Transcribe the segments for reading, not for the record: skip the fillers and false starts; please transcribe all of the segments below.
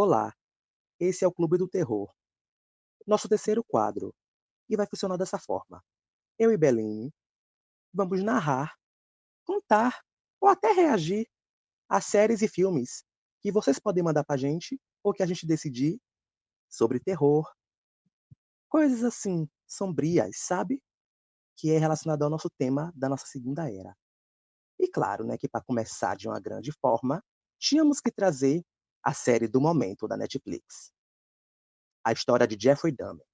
Olá, esse é o Clube do Terror, nosso terceiro quadro, e vai funcionar dessa forma. Eu e Beline vamos narrar, contar ou até reagir a séries e filmes que vocês podem mandar pra gente ou que a gente decidir sobre terror, coisas assim, sombrias, sabe? Que é relacionado ao nosso tema da nossa segunda era. E claro, né, que para começar de uma grande forma, tínhamos que trazer a série do momento da Netflix. A história de Jeffrey Dahmer,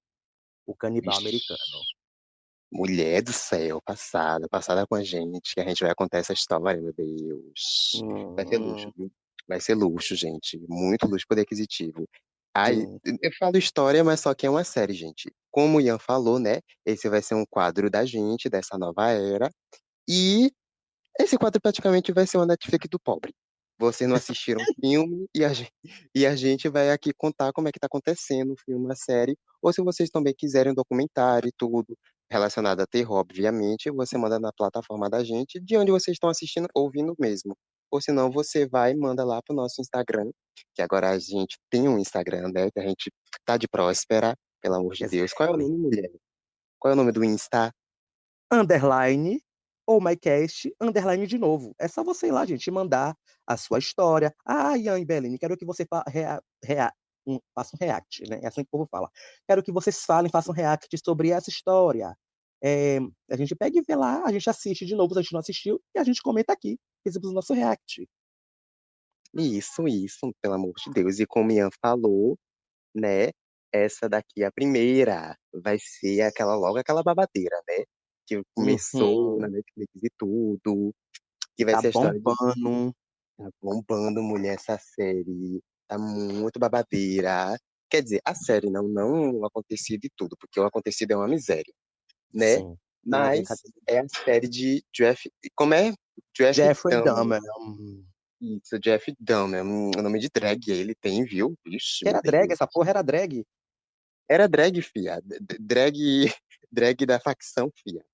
o canibal americano. Ixi, mulher do céu, passada com a gente, que a gente vai contar essa história, meu Deus. Vai ser luxo, Hum, viu? Vai ser luxo, gente. Muito luxo poder aquisitivo. Aí, sim. eu falo história, mas só que é uma série, gente. Como o Ian falou, né? Esse vai ser um quadro da gente, dessa nova era. E esse quadro praticamente vai ser uma Netflix do pobre. Vocês não assistiram o filme e a gente vai aqui contar como é que tá acontecendo o filme, a série. Ou se vocês também quiserem um documentário e tudo relacionado a terror, obviamente, você manda na plataforma da gente, de onde vocês estão assistindo, ouvindo mesmo. Ou se não, você vai e manda lá pro nosso Instagram, que agora a gente tem um Instagram, né? Que a gente tá de próspera, pelo amor de Deus. Qual é o Exactly. nome, mulher? Qual é o nome do Insta? Underline ou mycast, underline de novo. É só você ir lá, gente, mandar a sua história. Ah, Ian e Beline, quero que você faça um react, né? É assim que o povo fala. Quero que vocês falem, façam um react sobre essa história. É, a gente pega e vê lá, a gente assiste de novo, se a gente não assistiu, e a gente comenta aqui. Fizemos o nosso react. Isso, pelo amor de Deus. E como o Ian falou, né? Essa daqui, a primeira, vai ser aquela logo aquela babadeira, né? Que começou na Uhum. Netflix e tudo, que Que vai tá ser a história de bombando. tá bombando, mulher, essa série. Tá muito babadeira. Quer dizer, a série, não o acontecido e tudo, porque o acontecido é uma miséria, né? Sim, não é Mas brincadeira. é a série de Jeff. Como é? Jeff Jeffrey Dahmer. Dahmer. Isso, Jeff Dahmer. O nome de drag ele tem, viu? Vixe, Que meu era drag, Deus. essa porra era drag. Era drag, fia. Drag, drag da facção, fia.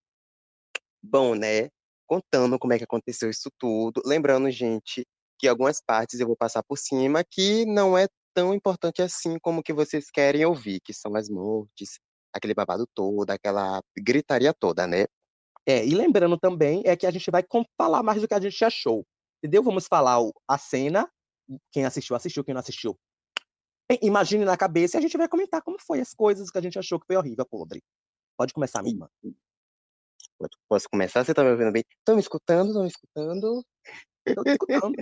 Bom, né? Contando como é que aconteceu isso tudo. Lembrando, gente, que algumas partes eu vou passar por cima que não é tão importante assim como que vocês querem ouvir, que são as mortes, aquele babado todo, aquela gritaria toda, né? É, e lembrando também é que a gente vai falar mais do que a gente achou, entendeu? Vamos falar a cena, quem assistiu, assistiu, quem não assistiu. Imagine na cabeça e a gente vai comentar como foi as coisas que a gente achou que foi horrível, podre. Pode começar, minha E irmã. posso começar? Você tá me ouvindo bem? Estão me escutando? Estão me escutando? Tô te escutando.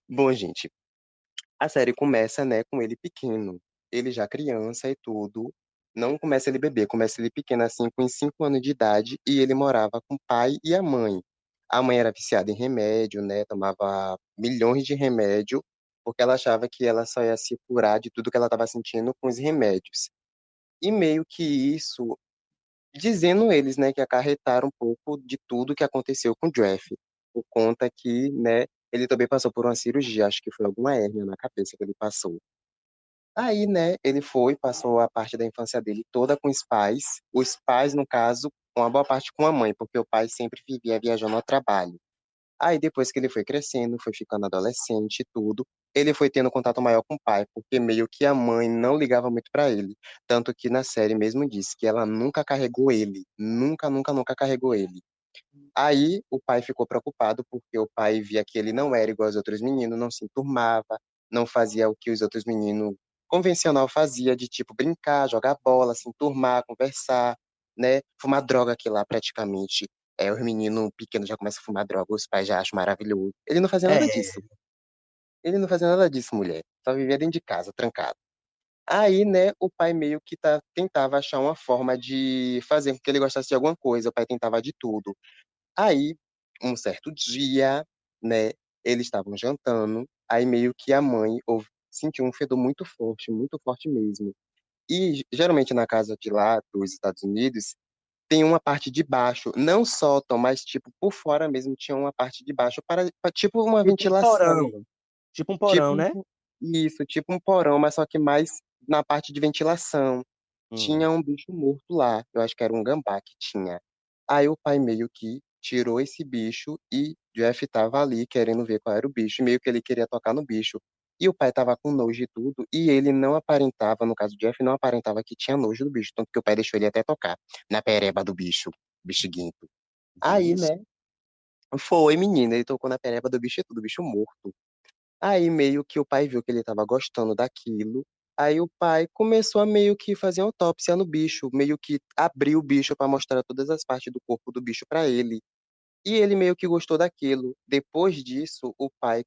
Bom, gente, a série começa, né, com ele pequeno. Ele já criança e tudo. Não começa ele bebê, começa ele pequeno, assim, com 5 anos de idade, e ele morava com o pai e a mãe. A mãe era viciada em remédio, né, tomava milhões de remédio, porque ela achava que ela só ia se curar de tudo que ela estava sentindo com os remédios. E meio que isso, dizendo eles, né, que acarretaram um pouco de tudo que aconteceu com o Jeff, por conta que, né, ele também passou por uma cirurgia, acho que foi alguma hérnia na cabeça que ele passou. Aí, né, ele foi, passou a parte da infância dele toda com os pais, no caso, uma boa parte com a mãe, porque o pai sempre vivia viajando ao trabalho. Aí, depois que ele foi crescendo, foi ficando adolescente e tudo, ele foi tendo contato maior com o pai, porque meio que a mãe não ligava muito pra ele. Tanto que na série mesmo disse que ela nunca carregou ele, nunca carregou ele. Aí o pai ficou preocupado porque o pai via que ele não era igual aos outros meninos, não se enturmava, não fazia o que os outros meninos convencional fazia, de tipo brincar, jogar bola, se enturmar, conversar, né? Fumar droga, que lá praticamente os meninos pequenos já começam a fumar droga, os pais já acham maravilhoso. Ele não fazia nada É, disso. Ele não fazia nada disso, mulher. Só vivia dentro de casa, trancado. Aí, né, o pai meio que tentava achar uma forma de fazer com que ele gostasse de alguma coisa, o pai tentava de tudo. Aí, um certo dia, né, eles estavam jantando, aí meio que a mãe sentiu um fedor muito forte mesmo. E geralmente na casa de lá, dos Estados Unidos, tem uma parte de baixo, não sótão, mas tipo por fora mesmo tinha uma parte de baixo para tipo uma tipo um ventilação, porão. Tipo um porão, tipo né? isso, tipo um porão, mas só que mais na parte de ventilação. Hum. Tinha um bicho morto lá, eu acho que era um gambá que tinha. Aí o pai meio que tirou esse bicho e Jeff tava ali querendo ver qual era o bicho, e meio que ele queria tocar no bicho. E o pai tava com nojo de tudo, e ele não aparentava, no caso do Jeff, não aparentava que tinha nojo do bicho, tanto que o pai deixou ele até tocar na pereba do bicho, bexiguento. Aí, Vixe. né, foi, menina, ele tocou na pereba do bicho e tudo, o bicho morto. Aí meio que o pai viu que ele tava gostando daquilo. Aí o pai começou a meio que fazer autópsia no bicho, meio que abriu o bicho para mostrar todas as partes do corpo do bicho para ele. E ele meio que gostou daquilo. Depois disso, o pai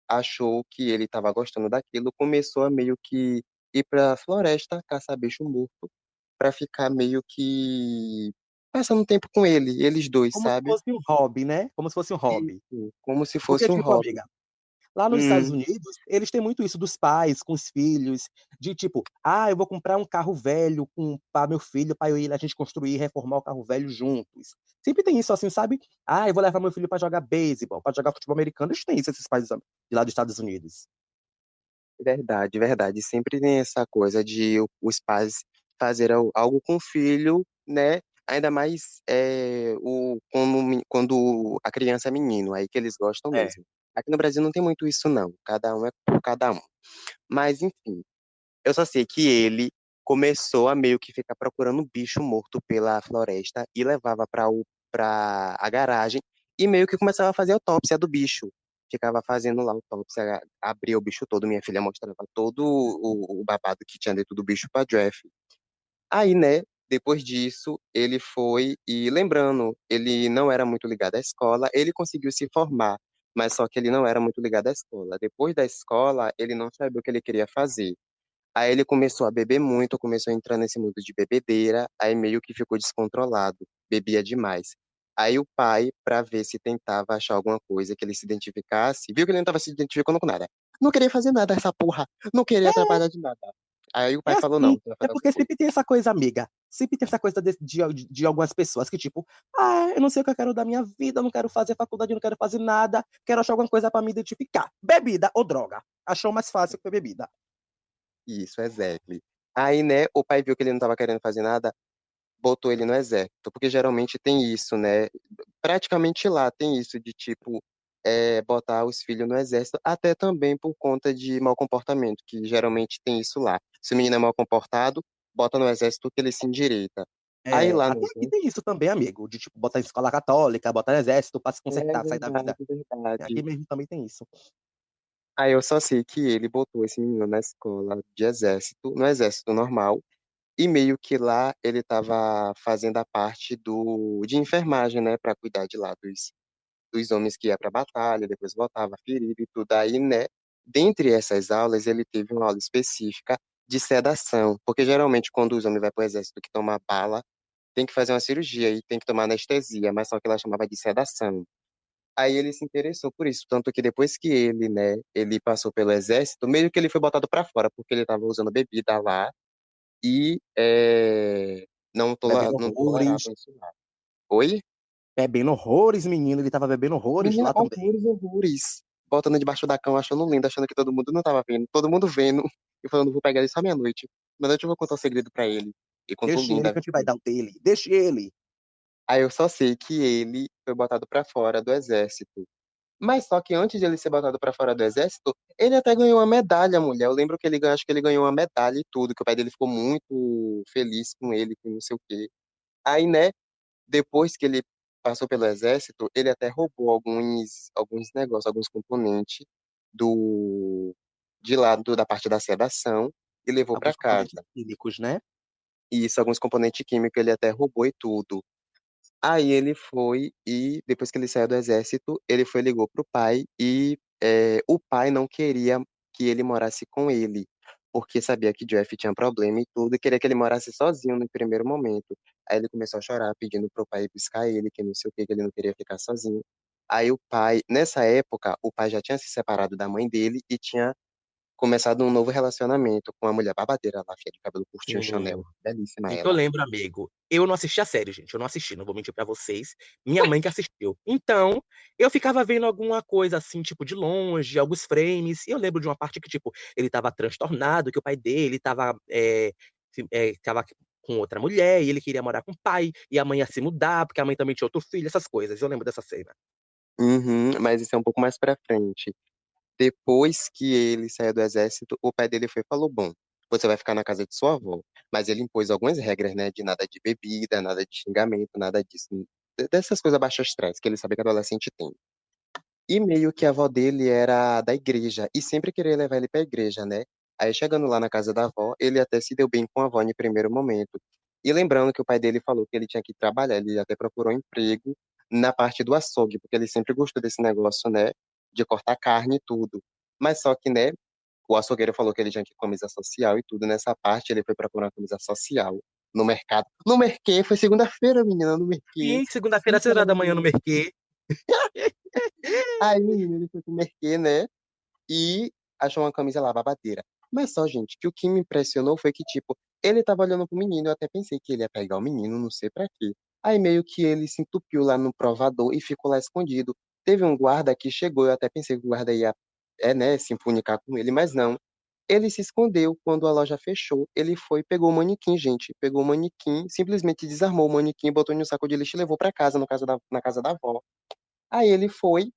achou que ele estava gostando daquilo, começou a meio que ir para a floresta caçar bicho morto, para ficar meio que passando tempo com ele, eles dois, Como se sabe? fosse um hobby, né? Como se fosse um hobby. Isso, como se Porque, fosse um tipo, hobby. amiga, lá nos Estados Hum, Unidos, eles têm muito isso dos pais com os filhos, de tipo, ah, eu vou comprar um carro velho para meu filho, para eu ir a gente construir e reformar o carro velho juntos. Sempre tem isso assim, sabe? Ah, eu vou levar meu filho para jogar beisebol, para jogar futebol americano. Eles têm isso, esses países de lá dos Estados Unidos. verdade, verdade. Sempre tem essa coisa de os pais fazer algo com o filho, né? Ainda mais quando a criança é menino, aí que eles gostam É. mesmo. Aqui no Brasil não tem muito isso, não. Cada um é por cada um. Mas, enfim, eu só sei que ele começou a meio que ficar procurando um bicho morto pela floresta e levava para a garagem e meio que começava a fazer autópsia do bicho. Ficava fazendo lá autópsia, abria o bicho todo, minha filha mostrava todo o babado que tinha dentro do bicho para Jeff. Aí, né, depois disso, ele foi e lembrando, ele não era muito ligado à escola, ele conseguiu se formar, mas só que ele não era muito ligado à escola. Depois da escola, ele não sabia o que ele queria fazer. Aí ele começou a beber muito, começou a entrar nesse mundo de bebedeira, aí meio que ficou descontrolado, bebia demais. Aí o pai, pra ver se tentava achar alguma coisa que ele se identificasse, viu que ele não estava se identificando com nada. Não queria fazer nada essa porra, não queria atrapalhar de nada. Aí o É pai falou, não, assim, você vai é fazer outra porque coisa. sempre tem essa coisa, amiga. Sempre tem essa coisa de algumas pessoas que, tipo, ah, eu não sei o que eu quero da minha vida, eu não quero fazer faculdade, eu não quero fazer nada, quero achar alguma coisa pra me identificar. Bebida ou droga. Achou mais fácil que bebida. Isso, exactly. Aí, né, o pai viu que ele não estava querendo fazer nada, botou ele no exército, porque geralmente tem isso, né? Praticamente lá tem isso de tipo botar os filhos no exército, até também por conta de mau comportamento, que geralmente tem isso lá. Se o menino é mal comportado, bota no exército que ele se endireita. Aí É, lá no até aqui exército, tem isso também, amigo, de, tipo, botar em escola católica, botar no exército pra se é consertar, sair da verdade, vida. Aqui verdade. mesmo também tem isso. Aí eu só sei que ele botou esse menino na escola de exército, no exército normal, e meio que lá ele estava fazendo a parte de enfermagem, né, para cuidar de lá dos homens que ia para a batalha, depois voltava ferido e tudo. Aí, né, dentre essas aulas, ele teve uma aula específica de sedação, porque geralmente quando os homens vão para o exército que toma bala, tem que fazer uma cirurgia e tem que tomar anestesia, mas só que ela chamava de sedação. Aí ele se interessou por isso, tanto que depois que ele, né, ele passou pelo exército, meio que ele foi botado para fora, porque ele estava usando bebida lá e Bebendo não tolerava horrores, isso lá. Oi? bebendo horrores, menino, ele tava bebendo horrores Menina, lá também. horrores, horrores. Botando debaixo da cama, achando lindo, achando que todo mundo não tava vendo. Todo mundo vendo. E falando, vou pegar ele só meia-noite. Meia-noite eu vou contar um segredo pra ele. E contou Deixe ele linda a que a vida gente vai dar dele. o dele. Deixe ele. Aí eu só sei que ele foi botado pra fora do exército. Mas só que antes de ele ser botado pra fora do exército, ele até ganhou uma medalha, mulher. Eu lembro que ele ganhou, acho que ele ganhou uma medalha e tudo, que o pai dele ficou muito feliz com ele, que não sei o quê. Aí, né, depois que ele passou pelo exército, ele até roubou alguns negócios, alguns componentes do de lá da parte da sedação e levou para Alguns componentes casa. químicos, né? E isso, alguns componentes químicos ele até roubou e tudo. Aí ele foi e depois que ele saiu do exército, ele foi e ligou pro pai e o pai não queria que ele morasse com ele, porque sabia que Jeff tinha problema e tudo, e queria que ele morasse sozinho no primeiro momento. Aí ele começou a chorar, pedindo pro pai ir buscar ele, que não sei o que, que ele não queria ficar sozinho. Aí o pai, nessa época, o pai já tinha se separado da mãe dele e tinha começado um novo relacionamento com uma mulher babadeira lá, filha de cabelo curtinho Sim. Chanel. Belíssima Sim, que eu ela. lembro, amigo. Eu não assisti a série, gente. Eu não assisti, não vou mentir pra vocês. Minha mãe que assistiu. Então, eu ficava vendo alguma coisa assim, tipo, de longe, alguns frames. E eu lembro de uma parte que, tipo, ele tava transtornado, que o pai dele tava com outra mulher, e ele queria morar com o pai, e a mãe ia se mudar, porque a mãe também tinha outro filho, essas coisas. Eu lembro dessa cena. Uhum, mas isso é um pouco mais pra frente. Depois que ele saiu do exército, o pai dele foi e falou: Bom, você vai ficar na casa de sua avó. Mas ele impôs algumas regras, né? De nada de bebida, nada de xingamento, nada disso. Dessas coisas baixo astrais que ele sabe que adolescente tem. E meio que a avó dele era da igreja, e sempre queria levar ele pra igreja, né? Aí chegando lá na casa da avó, ele até se deu bem com a avó em primeiro momento. E lembrando que o pai dele falou que ele tinha que trabalhar, ele até procurou emprego na parte do açougue, porque ele sempre gostou desse negócio, né? De cortar carne e tudo. Mas só que, né? O açougueiro falou que ele tinha que ir com camisa social e tudo. Nessa parte, ele foi procurar uma camisa social no mercado. No Merquê, foi segunda-feira, menina, no Merquê. E segunda-feira, às 5 6 horas horas da da manhã no manhã. Merquê. Aí, menino, ele foi pro Merquê, né? E achou uma camisa lá, babadeira. Mas só, gente, que o que me impressionou foi que, tipo, ele tava olhando pro menino, eu até pensei que ele ia pegar o menino, não sei pra quê. Aí meio que ele se entupiu lá no provador e ficou lá escondido. Teve um guarda que chegou, eu até pensei que o guarda ia, né, se empunicar com ele, mas não. Ele se escondeu quando a loja fechou. Ele foi, pegou o manequim, gente. Pegou o manequim, simplesmente desarmou o manequim, botou em um saco de lixo e levou pra casa, na casa da avó. Aí ele foi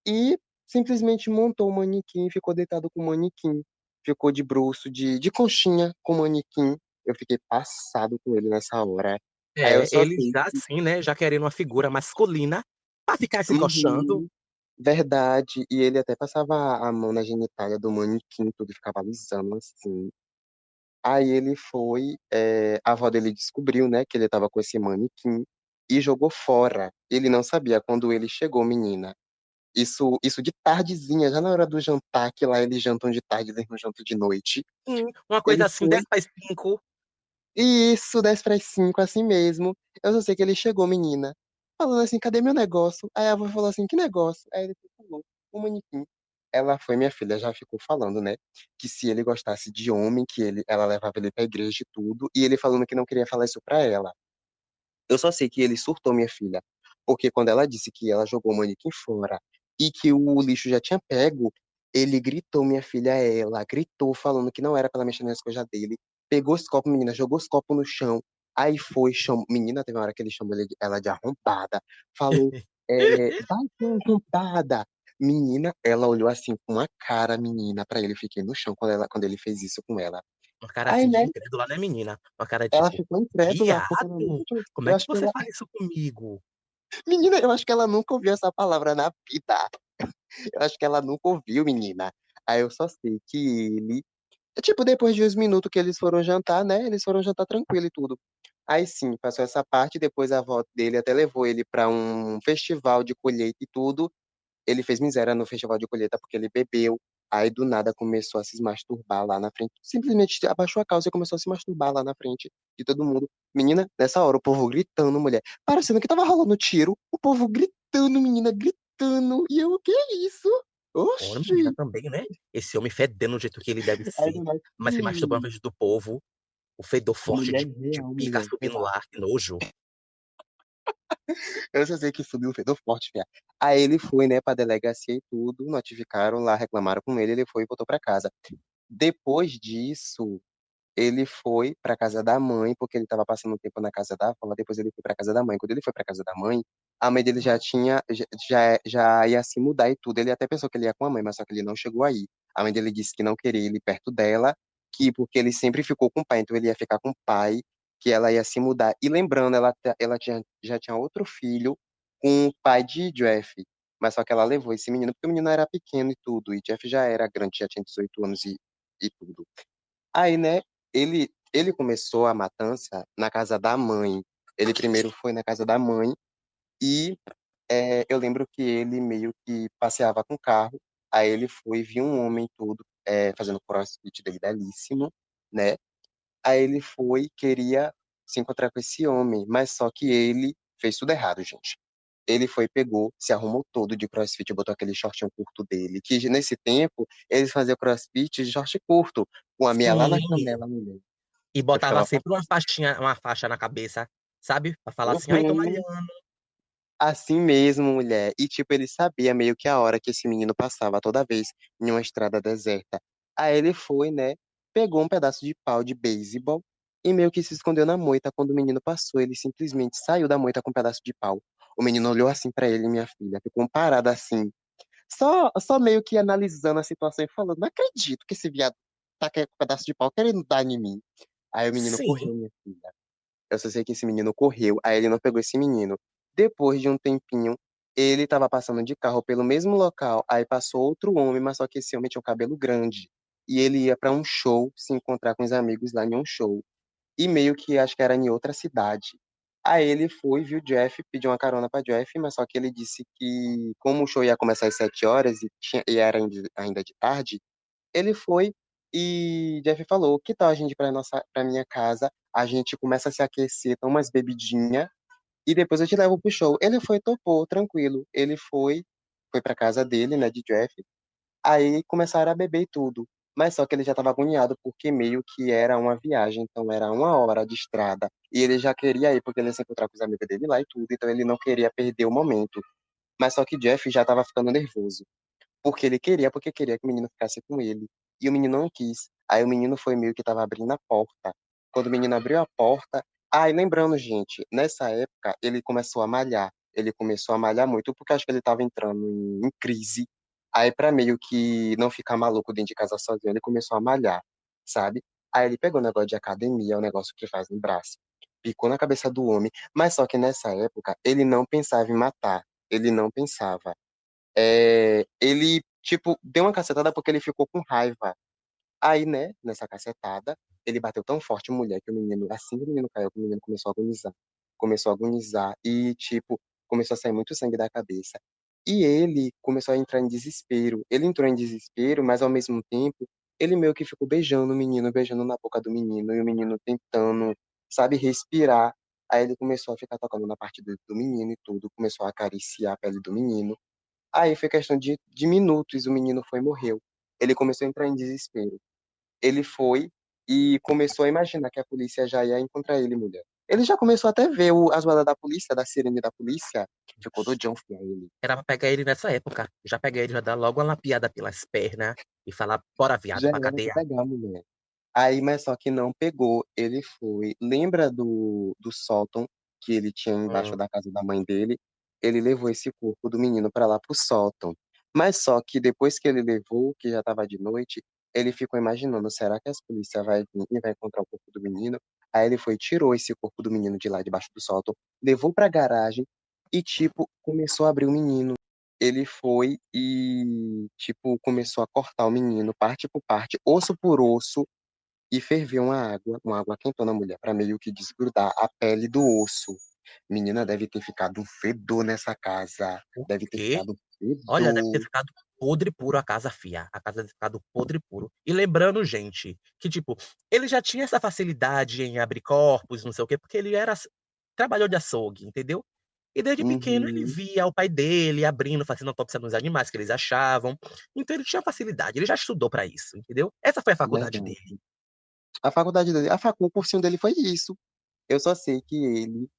e simplesmente montou o manequim, ficou deitado com o manequim, ficou de bruço, de conchinha com o manequim. Eu fiquei passado com ele nessa hora. Aí eu É, só ele sei já que, assim, né, já querendo uma figura masculina pra ficar se coxando. uhum, verdade, e ele até passava a mão na genitália do manequim, tudo ficava alisando assim. Aí ele foi, a avó dele descobriu, né, que ele tava com esse manequim e jogou fora. Ele não sabia quando ele chegou, menina. Isso de tardezinha, já na hora do jantar, que lá eles jantam de tarde, eles não jantam de noite. Uma Ele coisa assim, 10 foi, para 5. e isso, 10 para as 5, assim mesmo. Eu só sei que ele chegou, menina, falando assim, cadê meu negócio? Aí a avó falou assim, que negócio? Aí ele falou, o manequim. Ela foi, minha filha, já ficou falando, né, que se ele gostasse de homem, ela levava ele pra igreja e tudo, e ele falando que não queria falar isso pra ela. Eu só sei que ele surtou, minha filha, porque quando ela disse que ela jogou o manequim fora e que o lixo já tinha pego, ele gritou, minha filha, a ela, gritou, falando que não era pra ela mexer nas coisas dele, pegou os copos, menina, jogou os copos no chão, aí foi, chamou, menina, teve uma hora que ele chamou ela de arrombada, falou, vai ser arrombada. Menina, ela olhou assim com uma cara, menina, pra ele, fiquei no chão quando ele fez isso com ela. Uma cara Aí, assim de né, incrédula, né, menina? Uma cara ela tipo, ficou incrédula, porque ela viado? nunca, Como eu é que acho que você ela faz isso comigo? menina, eu acho que ela nunca ouviu essa palavra na vida. Eu acho que ela nunca ouviu, menina. Aí eu só sei que ele. Tipo, depois de uns minutos que eles foram jantar, né? Eles foram jantar tranquilo e tudo. Aí sim, passou essa parte, depois a avó dele até levou ele pra um festival de colheita e tudo. Ele fez miséria no festival de colheita porque ele bebeu. Aí do nada começou a se masturbar lá na frente. Simplesmente abaixou a calça e começou a se masturbar lá na frente de todo mundo. Menina, nessa hora o povo gritando, mulher. Parecendo que tava rolando tiro. O povo gritando, menina, gritando. E eu, o que é isso? Olha, menina, Oxi! também, né? Esse homem fedendo do jeito que ele deve Aí ser, do nada, mas se masturbando na frente do povo, o fedor forte mulher de real, pica mulher subindo real. lá, que nojo. Eu só sei que subiu um fedor forte, fia. Aí ele foi, né, pra delegacia e tudo, notificaram lá, reclamaram com ele foi e voltou pra casa. Depois disso, ele foi para casa da mãe, porque ele estava passando um tempo na casa da avó, depois ele foi para casa da mãe. Quando ele foi para casa da mãe, a mãe dele já ia se mudar e tudo. Ele até pensou que ele ia com a mãe, mas só que ele não chegou aí. A mãe dele disse que não queria ele perto dela, que porque ele sempre ficou com o pai, então ele ia ficar com o pai, que ela ia se mudar. E lembrando, já tinha outro filho com o pai de Jeff. Mas só que ela levou esse menino, porque o menino era pequeno e tudo, e Jeff já era grande, já tinha 18 anos e tudo. Aí, né, ele começou a matança na casa da mãe. Ele primeiro foi na casa da mãe e eu lembro que ele meio que passeava com o carro. Aí ele foi, viu um homem todo fazendo crossfit dele belíssimo, né? Aí ele foi, queria se encontrar com esse homem, mas só que ele fez tudo errado, gente. Ele foi, pegou, se arrumou todo de crossfit, botou aquele shortinho curto dele, que nesse tempo eles faziam crossfit de short curto, com a meia lá na Sim. canela, mulher. E Eu botava ficava sempre uma faixa na cabeça, sabe? Pra falar assim, ai, tô uhum, malhando. assim mesmo, mulher. E tipo, ele sabia meio que a hora que esse menino passava toda vez em uma estrada deserta. Aí ele foi, né? Pegou um pedaço de pau de beisebol e meio que se escondeu na moita. Quando o menino passou, ele simplesmente saiu da moita com um pedaço de pau. O menino olhou assim pra ele, minha filha, ficou parado assim, só meio que analisando a situação e falando: não acredito que esse viado tá com um pedaço de pau querendo dar em mim. Aí o menino Sim, correu, minha filha. Eu só sei que esse menino correu, aí ele não pegou esse menino. Depois de um tempinho, ele tava passando de carro pelo mesmo local, aí passou outro homem, mas só que esse homem tinha um cabelo grande. E ele ia pra um show, se encontrar com os amigos lá em um show. E meio que acho que era em outra cidade. Aí ele foi, viu Jeff, pediu uma carona pra Jeff, mas só que ele disse que, como o show ia começar às 7 horas e era ainda de tarde, ele foi e Jeff falou: que tal a gente ir pra minha casa? A gente começa a se aquecer, toma umas bebidinhas e depois eu te levo pro show. Ele foi, topou, tranquilo. Ele foi pra casa dele, né, de Jeff. Aí começaram a beber e tudo. Mas só que ele já estava agoniado porque meio que era uma viagem, então era 1 hora de estrada. E ele já queria ir porque ele ia se encontrar com os amigos dele lá e tudo, então ele não queria perder o momento. Mas só que Jeff já estava ficando nervoso. Porque queria que o menino ficasse com ele. E o menino não quis. Aí o menino foi meio que tava abrindo a porta. Quando o menino abriu a porta. Ah, e lembrando, gente, nessa época ele começou a malhar. Ele começou a malhar muito porque acho que ele tava entrando em crise. Aí, pra meio que não ficar maluco dentro de casa sozinho, ele começou a malhar, sabe? Aí ele pegou o negócio de academia, o negócio que faz no braço, picou na cabeça do homem. Mas só que nessa época ele não pensava em matar. Ele não pensava. Ele, tipo, deu uma cacetada porque ele ficou com raiva. Aí, né, nessa cacetada, ele bateu tão forte, mulher, que o menino, assim que o menino caiu, que o menino começou a agonizar. Começou a agonizar e, tipo, começou a sair muito sangue da cabeça. E ele começou a entrar em desespero. Ele entrou em desespero, mas ao mesmo tempo, ele meio que ficou beijando o menino, beijando na boca do menino, e o menino tentando, sabe, respirar. Aí ele começou a ficar tocando na parte do menino e tudo, começou a acariciar a pele do menino. Aí foi questão de minutos, o menino foi e morreu. Ele começou a entrar em desespero. Ele foi e começou a imaginar que a polícia já ia encontrar ele, mulher. Ele já começou até a ver as bandas da polícia, da sirene da polícia. Ficou doidão, filho, ele. era pra pegar ele nessa época. Já pegar ele, já dar logo uma lapiada pelas pernas e falar, bora, viado, Já pra era pra cadeia. pegar a mulher. Aí, mas só que não pegou. Ele foi. Lembra do sótão que ele tinha embaixo Hum, da casa da mãe dele? Ele levou esse corpo do menino para lá pro sótão. Mas só que depois que ele levou, que já estava de noite, ele ficou imaginando, será que as polícias vai vir e vai encontrar o corpo do menino? Aí ele foi, tirou esse corpo do menino de lá debaixo do sótão, levou pra garagem e tipo começou a abrir o menino. Ele foi e tipo começou a cortar o menino parte por parte, osso por osso e ferveu uma água quentona, mulher, para meio que desgrudar a pele do osso. Menina, deve ter ficado um fedor nessa casa. o Deve ter quê? ficado um Olha, deve ter fedor. ficado podre puro a casa, fia. A casa deve ter ficado podre puro. E lembrando, gente, que, tipo, ele já tinha essa facilidade em abrir corpos, não sei o quê, porque ele era, trabalhou de açougue, entendeu? E desde pequeno ele Uhum, via o pai dele abrindo, fazendo autópsia nos animais que eles achavam. Então ele tinha facilidade, ele já estudou pra isso, entendeu? Essa foi a faculdade verdade. dele. A faculdade dele, o cursinho dele foi isso. Eu só sei que ele,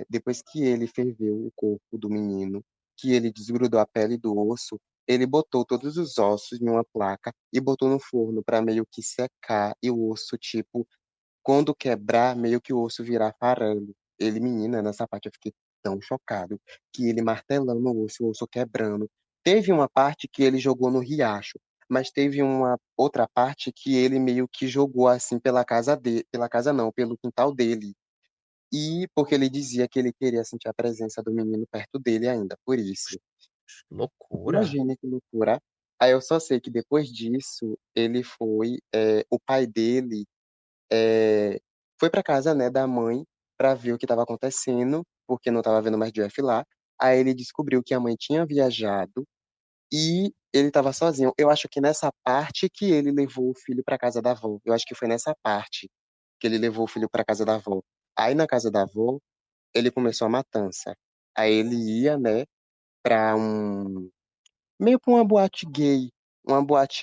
depois que ele ferveu o corpo do menino, que ele desgrudou a pele do osso, ele botou todos os ossos em uma placa e botou no forno para meio que secar e o osso, tipo, quando quebrar, meio que o osso virar farelo. Ele, menina, nessa parte eu fiquei tão chocado que ele martelando o osso quebrando. Teve uma parte que ele jogou no riacho, mas teve uma outra parte que ele meio que jogou assim pela casa dele, pela casa não, pelo quintal dele. E porque ele dizia que ele queria sentir a presença do menino perto dele ainda, por isso. Loucura. Imagine que loucura. Aí eu só sei que depois disso, ele foi, o pai dele é, foi para casa, né, da mãe para ver o que estava acontecendo, porque não estava vendo mais Jeff lá. Aí ele descobriu que a mãe tinha viajado e ele estava sozinho. Eu acho que nessa parte que ele levou o filho para casa da avó. Eu acho que foi nessa parte que ele levou o filho para casa da avó. Aí na casa da avó, ele começou a matança. Aí ele ia, né, para meio pra uma boate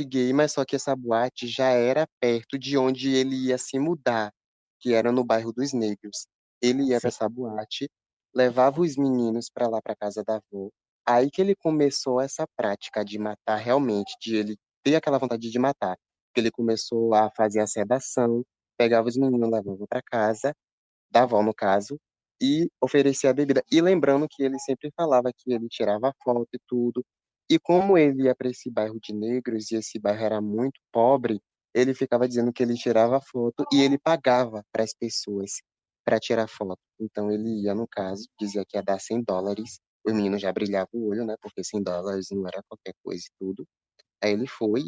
gay, mas só que essa boate já era perto de onde ele ia se mudar, que era no bairro dos Negros. Ele ia pra Sim. essa boate, levava os meninos pra lá pra casa da avó. Aí que ele começou essa prática de matar realmente, de ele ter aquela vontade de matar. Que ele começou a fazer a sedação. pegava os meninos, levava para casa, da avó no caso, e oferecia a bebida. E lembrando que ele sempre falava que ele tirava foto e tudo. E como ele ia para esse bairro de negros e esse bairro era muito pobre, ele ficava dizendo que ele tirava foto e ele pagava para as pessoas para tirar foto. Então ele ia, no caso, dizia que ia dar US$ 100. O menino já brilhava o olho, né? Porque US$ 100 não era qualquer coisa e tudo. Aí ele foi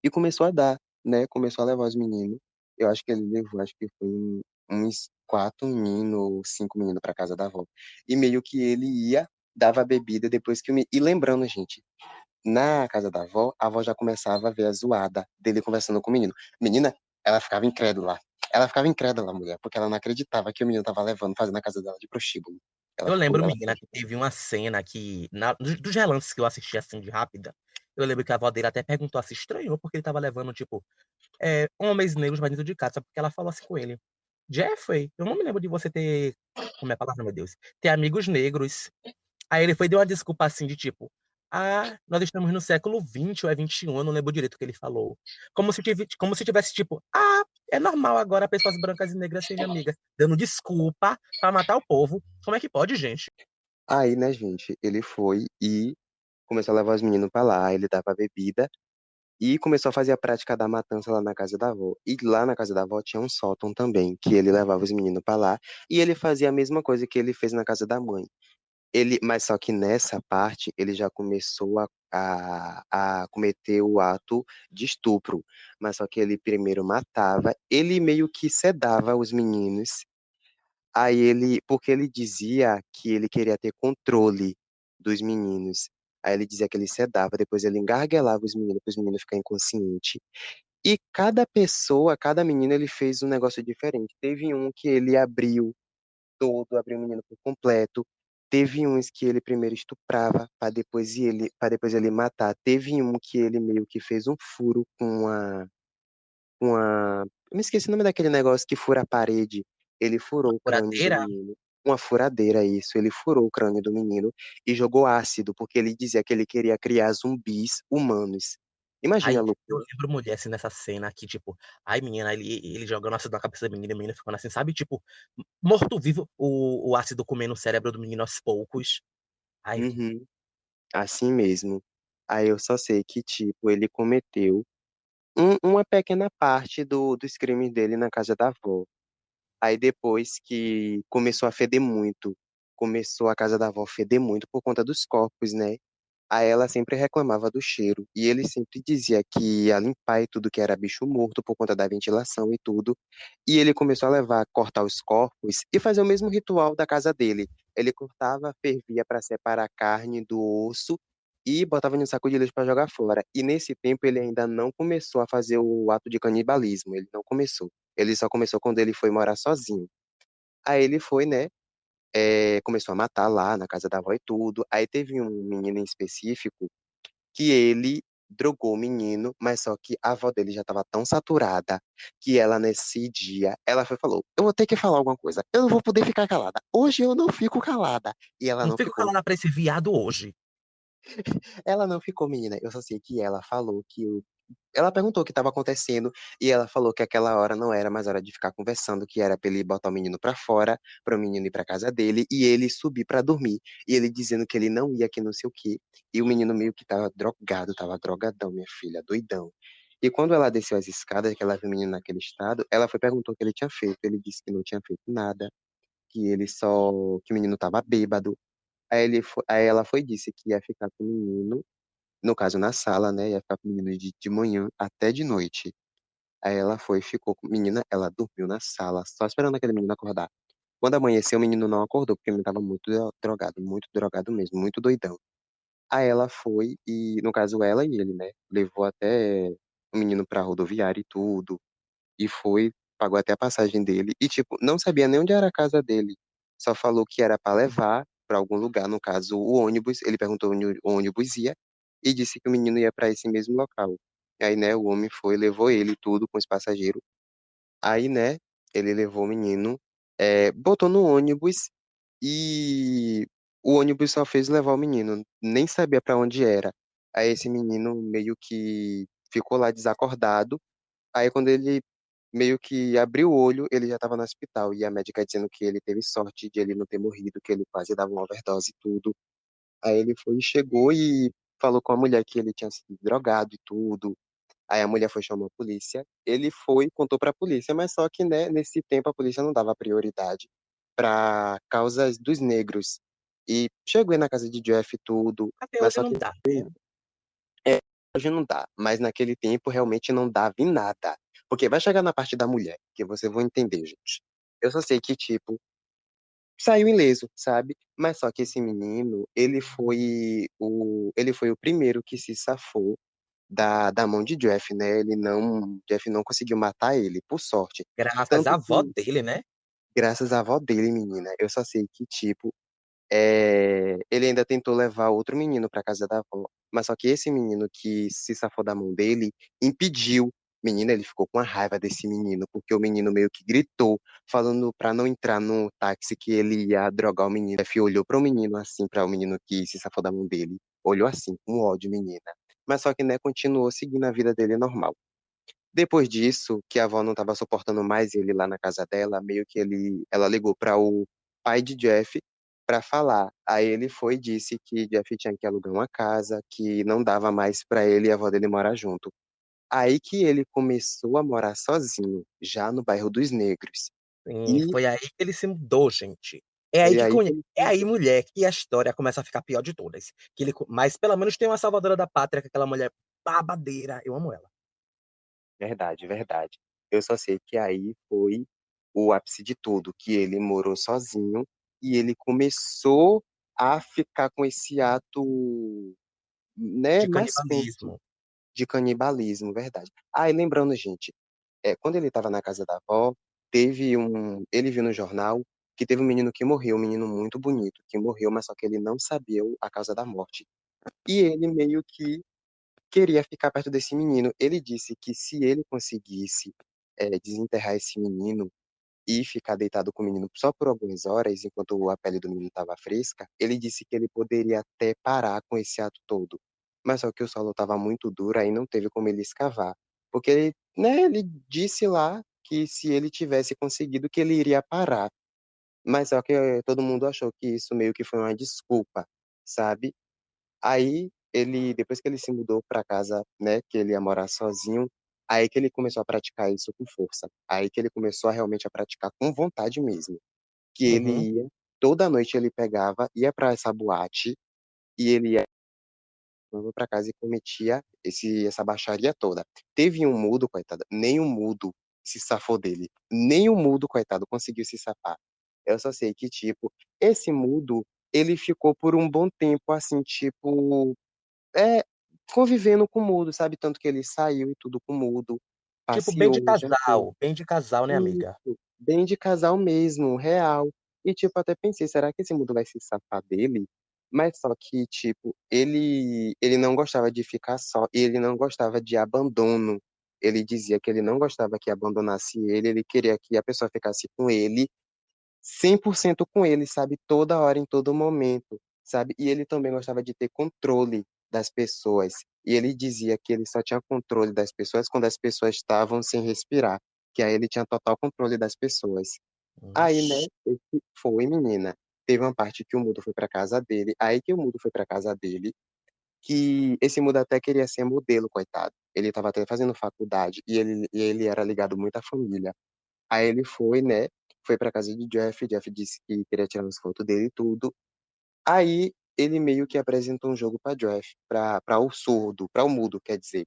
e começou a dar, né? Começou a levar os meninos. Eu acho que ele levou, acho que foi uns 4 meninos ou 5 meninos para casa da avó. E meio que ele ia, dava bebida depois que o menino. E lembrando, gente, na casa da avó, a avó já começava a ver a zoada dele conversando com o menino. Menina, ela ficava incrédula. Ela ficava incrédula, mulher, porque ela não acreditava que o menino tava levando, fazendo a casa dela de prostíbulo. Eu lembro, Ela menina, ficou que teve uma cena que, dos relances que eu assisti assim de rápida, eu lembro que a avó dele até perguntou se estranhou, porque ele tava levando, tipo, homens negros pra dentro de casa, porque ela falou assim com ele: Jeffrey, eu não me lembro de você ter. Como é a palavra, meu Deus? Ter amigos negros. Aí ele foi e deu uma desculpa assim de tipo, nós estamos no século XX ou é XXI, eu não lembro direito o que ele falou. Como se tivesse tipo, é normal agora pessoas brancas e negras serem amigas, dando desculpa pra matar o povo. Como é que pode, gente? Aí, né, gente, ele foi e começou a levar os meninos pra lá, ele dava bebida e começou a fazer a prática da matança lá na casa da avó. E lá na casa da avó tinha um sótão também, que ele levava os meninos pra lá e ele fazia a mesma coisa que ele fez na casa da mãe. Mas só que nessa parte ele já começou a cometer o ato de estupro. Mas só que ele primeiro matava, ele meio que sedava os meninos. Aí ele, porque ele dizia que ele queria ter controle dos meninos. Aí ele dizia que ele sedava, depois ele engarguelava os meninos para os meninos ficarem inconscientes. E cada pessoa, cada menino, ele fez um negócio diferente. Teve um que ele abriu todo, abriu o menino por completo. Teve uns que ele primeiro estuprava para depois ele matar. Teve um que ele meio que fez um furo eu me esqueci o nome daquele negócio que fura a parede. Ele furou o crânio do Furadeira? menino. Uma furadeira, isso. Ele furou o crânio do menino e jogou ácido, porque ele dizia que ele queria criar zumbis humanos. Imagina a Ai, eu loucura. lembro mulher assim nessa cena aqui, tipo, ai menina, ele jogando ácido na cabeça da menina, e a menina ficando assim, sabe? Tipo, morto-vivo, o ácido comendo o cérebro do menino aos poucos. Ai, Uhum, assim mesmo. Aí eu só sei que, tipo, ele cometeu uma pequena parte dos crimes dele na casa da avó. Aí depois que começou a feder muito, começou a casa da avó a feder muito por conta dos corpos, né? Aí ela sempre reclamava do cheiro. E ele sempre dizia que ia limpar e tudo que era bicho morto por conta da ventilação e tudo. E ele começou a levar, cortar os corpos e fazer o mesmo ritual da casa dele. Ele cortava, fervia para separar a carne do osso e botava em um saco de lixo para jogar fora. E nesse tempo ele ainda não começou a fazer o ato de canibalismo. Ele não começou. Ele só começou quando ele foi morar sozinho. Aí ele foi, né? Começou a matar lá na casa da avó e tudo. Aí teve um menino em específico que ele drogou o menino, mas só que a avó dele já estava tão saturada que ela nesse dia, ela foi e falou: "Eu vou ter que falar alguma coisa. Eu não vou poder ficar calada. Hoje eu não fico calada." E ela não não fico ficou. calada pra esse viado hoje. Ela não ficou, menina. Eu só sei que ela falou que ela perguntou o que estava acontecendo e ela falou que aquela hora não era mais hora de ficar conversando, que era para ele botar o menino para fora, para o menino ir para casa dele e ele subir para dormir. E ele dizendo que ele não ia, que não sei o quê. E o menino meio que tava drogado, tava drogadão, minha filha, doidão. E quando ela desceu as escadas, que ela viu o menino naquele estado, ela foi perguntou o que ele tinha feito. Ele disse que não tinha feito nada, que o menino tava bêbado. Aí ela foi e disse que ia ficar com o menino, no caso na sala, né? Ia ficar com o menino de manhã até de noite. Aí ela foi, ficou com menina, ela dormiu na sala, só esperando aquele menino acordar. Quando amanheceu, o menino não acordou, porque o menino tava muito drogado mesmo, muito doidão. Aí ela foi e, no caso, ela e ele, né? Levou até o menino pra rodoviária e tudo, e foi, pagou até a passagem dele, e, tipo, não sabia nem onde era a casa dele. Só falou que era pra levar pra algum lugar, no caso, o ônibus. Ele perguntou onde o ônibus ia, e disse que o menino ia pra esse mesmo local. Aí, né, o homem foi, levou ele tudo com os passageiros. Aí, né, ele levou o menino, botou no ônibus e o ônibus só fez levar o menino, nem sabia pra onde era. Aí esse menino meio que ficou lá desacordado. Aí quando ele meio que abriu o olho, ele já estava no hospital. E a médica dizendo que ele teve sorte de ele não ter morrido, que ele quase dava uma overdose e tudo. Aí ele foi, chegou e falou com a mulher que ele tinha sido drogado e tudo. Aí a mulher foi chamar a polícia. Ele foi e contou para a polícia, mas só que, né, nesse tempo a polícia não dava prioridade para causas dos negros. E chegou aí na casa de Jeff e tudo, Até mas hoje só não que dá, né? hoje não dá. Mas naquele tempo realmente não dava em nada. Porque vai chegar na parte da mulher, que vocês vão entender, gente. Eu só sei que, tipo, saiu ileso, sabe? Mas só que esse menino, ele foi o primeiro que se safou da mão de Jeff, né? Jeff não conseguiu matar ele, por sorte. Graças à Tanto avó que, dele, né? graças à avó dele, menina, eu só sei que, tipo, ele ainda tentou levar outro menino para casa da avó, mas só que esse menino que se safou da mão dele impediu. Menina, ele ficou com a raiva desse menino, porque o menino meio que gritou, falando para não entrar no táxi que ele ia drogar o menino. Jeff olhou para o menino assim, para o menino que se safou da mão dele, olhou assim, com ódio, menina. Mas só que, né, continuou seguindo a vida dele normal. Depois disso, que a avó não estava suportando mais ele lá na casa dela, meio que ela ligou para o pai de Jeff para falar. Aí ele foi e disse que Jeff tinha que alugar uma casa, que não dava mais para ele e a avó dele morar junto. Aí que ele começou a morar sozinho, já no bairro dos Negros. E E foi aí que ele se mudou, gente. É aí foi que aí que ele se é aí, mudou. mulher, que a história começa a ficar pior de todas. Mas pelo menos tem uma salvadora da pátria, que é aquela mulher babadeira. Eu amo ela. Verdade, verdade. Eu só sei que aí foi o ápice de tudo, que ele morou sozinho e ele começou a ficar com esse ato, né, De mais forte canibalismo. de canibalismo, verdade. Ah, e lembrando, gente, quando ele estava na casa da avó, ele viu no jornal que teve um menino que morreu, um menino muito bonito, que morreu, mas só que ele não sabia a causa da morte. E ele meio que queria ficar perto desse menino. Ele disse que se ele conseguisse desenterrar esse menino e ficar deitado com o menino só por algumas horas, enquanto a pele do menino estava fresca, ele disse que ele poderia até parar com esse ato todo. Mas só que o solo estava muito duro, aí não teve como ele escavar. Porque ele, né, ele disse lá que se ele tivesse conseguido, que ele iria parar. Mas só que todo mundo achou que isso meio que foi uma desculpa, sabe? Aí depois que ele se mudou para casa, né, que ele ia morar sozinho, aí que ele começou a praticar isso com força. Aí que ele começou a realmente a praticar com vontade mesmo. Que Uhum, ele ia, toda noite ele pegava, ia para essa boate e ele ia para casa e cometia essa baixaria toda. Teve um mudo, coitado, nem um mudo se safou dele. Nem um mudo, coitado, conseguiu se safar. Eu só sei que, tipo, esse mudo, ele ficou por um bom tempo, assim, tipo, é, convivendo com o mudo, sabe? Tanto que ele saiu e tudo com o mudo, tipo, passeou, jantou, bem de casal, né, amiga? isso, bem de casal mesmo, real. E, tipo, até pensei, será que esse mudo vai se safar dele? Mas só que, tipo, ele não gostava de ficar só, e ele não gostava de abandono. Ele dizia que ele não gostava que abandonasse ele queria que a pessoa ficasse com ele 100% com ele, sabe? Toda hora, em todo momento, sabe? E ele também gostava de ter controle das pessoas. E ele dizia que ele só tinha controle das pessoas quando as pessoas estavam sem respirar, que aí ele tinha total controle das pessoas. Aí, né, Ixi. esse foi, menina. Teve uma parte que o Mudo foi para casa dele, aí que o Mudo foi para casa dele, que esse Mudo até queria ser modelo, coitado. Ele estava até fazendo faculdade e ele era ligado muito à família. Aí ele foi, né? Foi pra casa de Jeff. Jeff disse que queria tirar umas fotos dele e tudo. Aí ele meio que apresentou um jogo pra Jeff, pra o surdo, pra o mudo, quer dizer.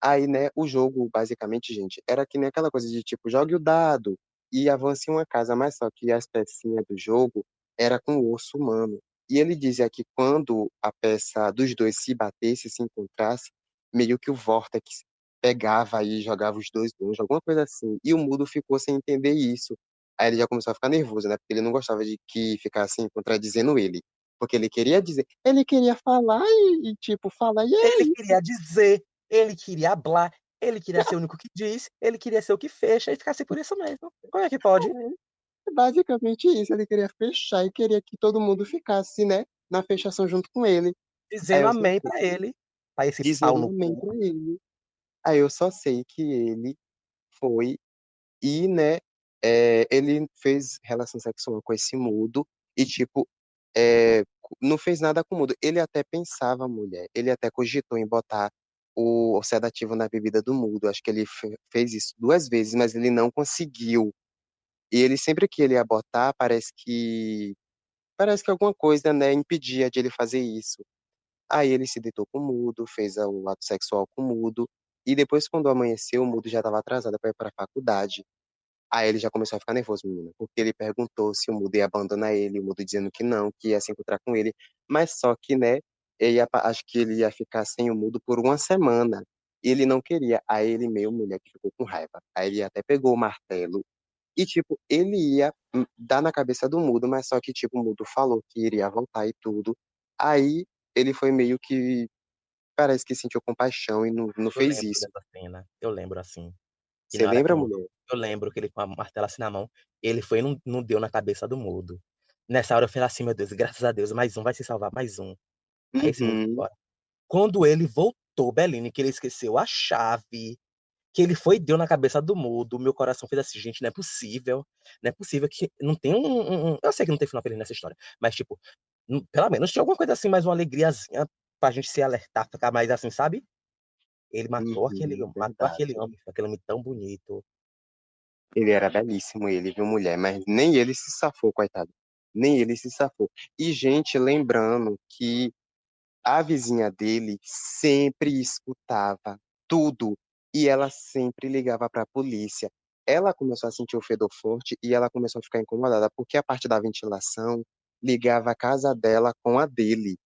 Aí, né, o jogo, basicamente, gente, era que nem aquela coisa de tipo, jogue o dado e avance uma casa, mas só que as pecinhas do jogo era com o osso humano. E ele dizia que quando a peça dos dois se batesse, se encontrasse, meio que o vórtex pegava e jogava os dois longe, alguma coisa assim. E o mudo ficou sem entender isso. Aí ele já começou a ficar nervoso, né? Porque ele não gostava de que ficassem contradizendo ele. Porque ele queria dizer, ele queria falar tipo, falar, e é Ele isso. queria dizer, ele queria hablar, ele queria ser o único que diz, ele queria ser o que fecha e ficasse por isso mesmo. Como é que pode? Basicamente isso, ele queria fechar e queria que todo mundo ficasse, né, na fechação junto com ele. Aí Dizendo eu só amém sei, pra ele, pra esse pau dizendo no amém cu. pra ele. Aí eu só sei que ele foi e, né, ele fez relação sexual com esse mudo e, tipo, não fez nada com o mudo. Ele até pensava, mulher, ele até cogitou em botar o sedativo na bebida do mudo. Acho que ele fez isso 2 vezes, mas ele não conseguiu. E ele sempre que ele ia botar, parece que alguma coisa, né, impedia de ele fazer isso. Aí ele se deitou com o mudo, fez o ato sexual com o mudo, e depois, quando amanheceu, o mudo já estava atrasado para ir para a faculdade. Aí ele já começou a ficar nervoso, menina, porque ele perguntou se o mudo ia abandonar ele, o mudo dizendo que não, que ia se encontrar com ele, mas só que, né, acho que ele ia ficar sem o mudo por uma semana. E ele não queria. Aí ele, meio mulher, que ficou com raiva. Aí ele até pegou o martelo e, tipo, ele ia dar na cabeça do mudo, mas só que, tipo, o mudo falou que iria voltar e tudo. Aí ele foi meio que, parece que sentiu compaixão e não Eu fez lembro isso. dessa cena. Eu lembro, assim, que Você na hora que lembra, o mudo mulher? eu lembro que ele com a martela, assim, na mão, ele foi e não deu na cabeça do mudo. Nessa hora eu falei assim: "Meu Deus, graças a Deus, mais um vai se salvar, mais um". Aí esse mudo foi Uhum, embora. Quando ele voltou, Beline, que ele esqueceu a chave, que ele foi e deu na cabeça do mudo, meu coração fez assim: "Gente, não é possível que não tem eu sei que não tem final feliz nessa história, mas, tipo, pelo menos tinha alguma coisa assim, mais uma alegriazinha pra gente se alertar, ficar mais assim, sabe?". Ele uhum, matou verdade. aquele homem tão bonito. Ele era belíssimo, ele, viu, mulher, mas nem ele se safou, coitado. Nem ele se safou. E, gente, lembrando que a vizinha dele sempre escutava tudo e ela sempre ligava para a polícia. Ela começou a sentir o fedor forte e ela começou a ficar incomodada porque a parte da ventilação ligava a casa dela com a dele.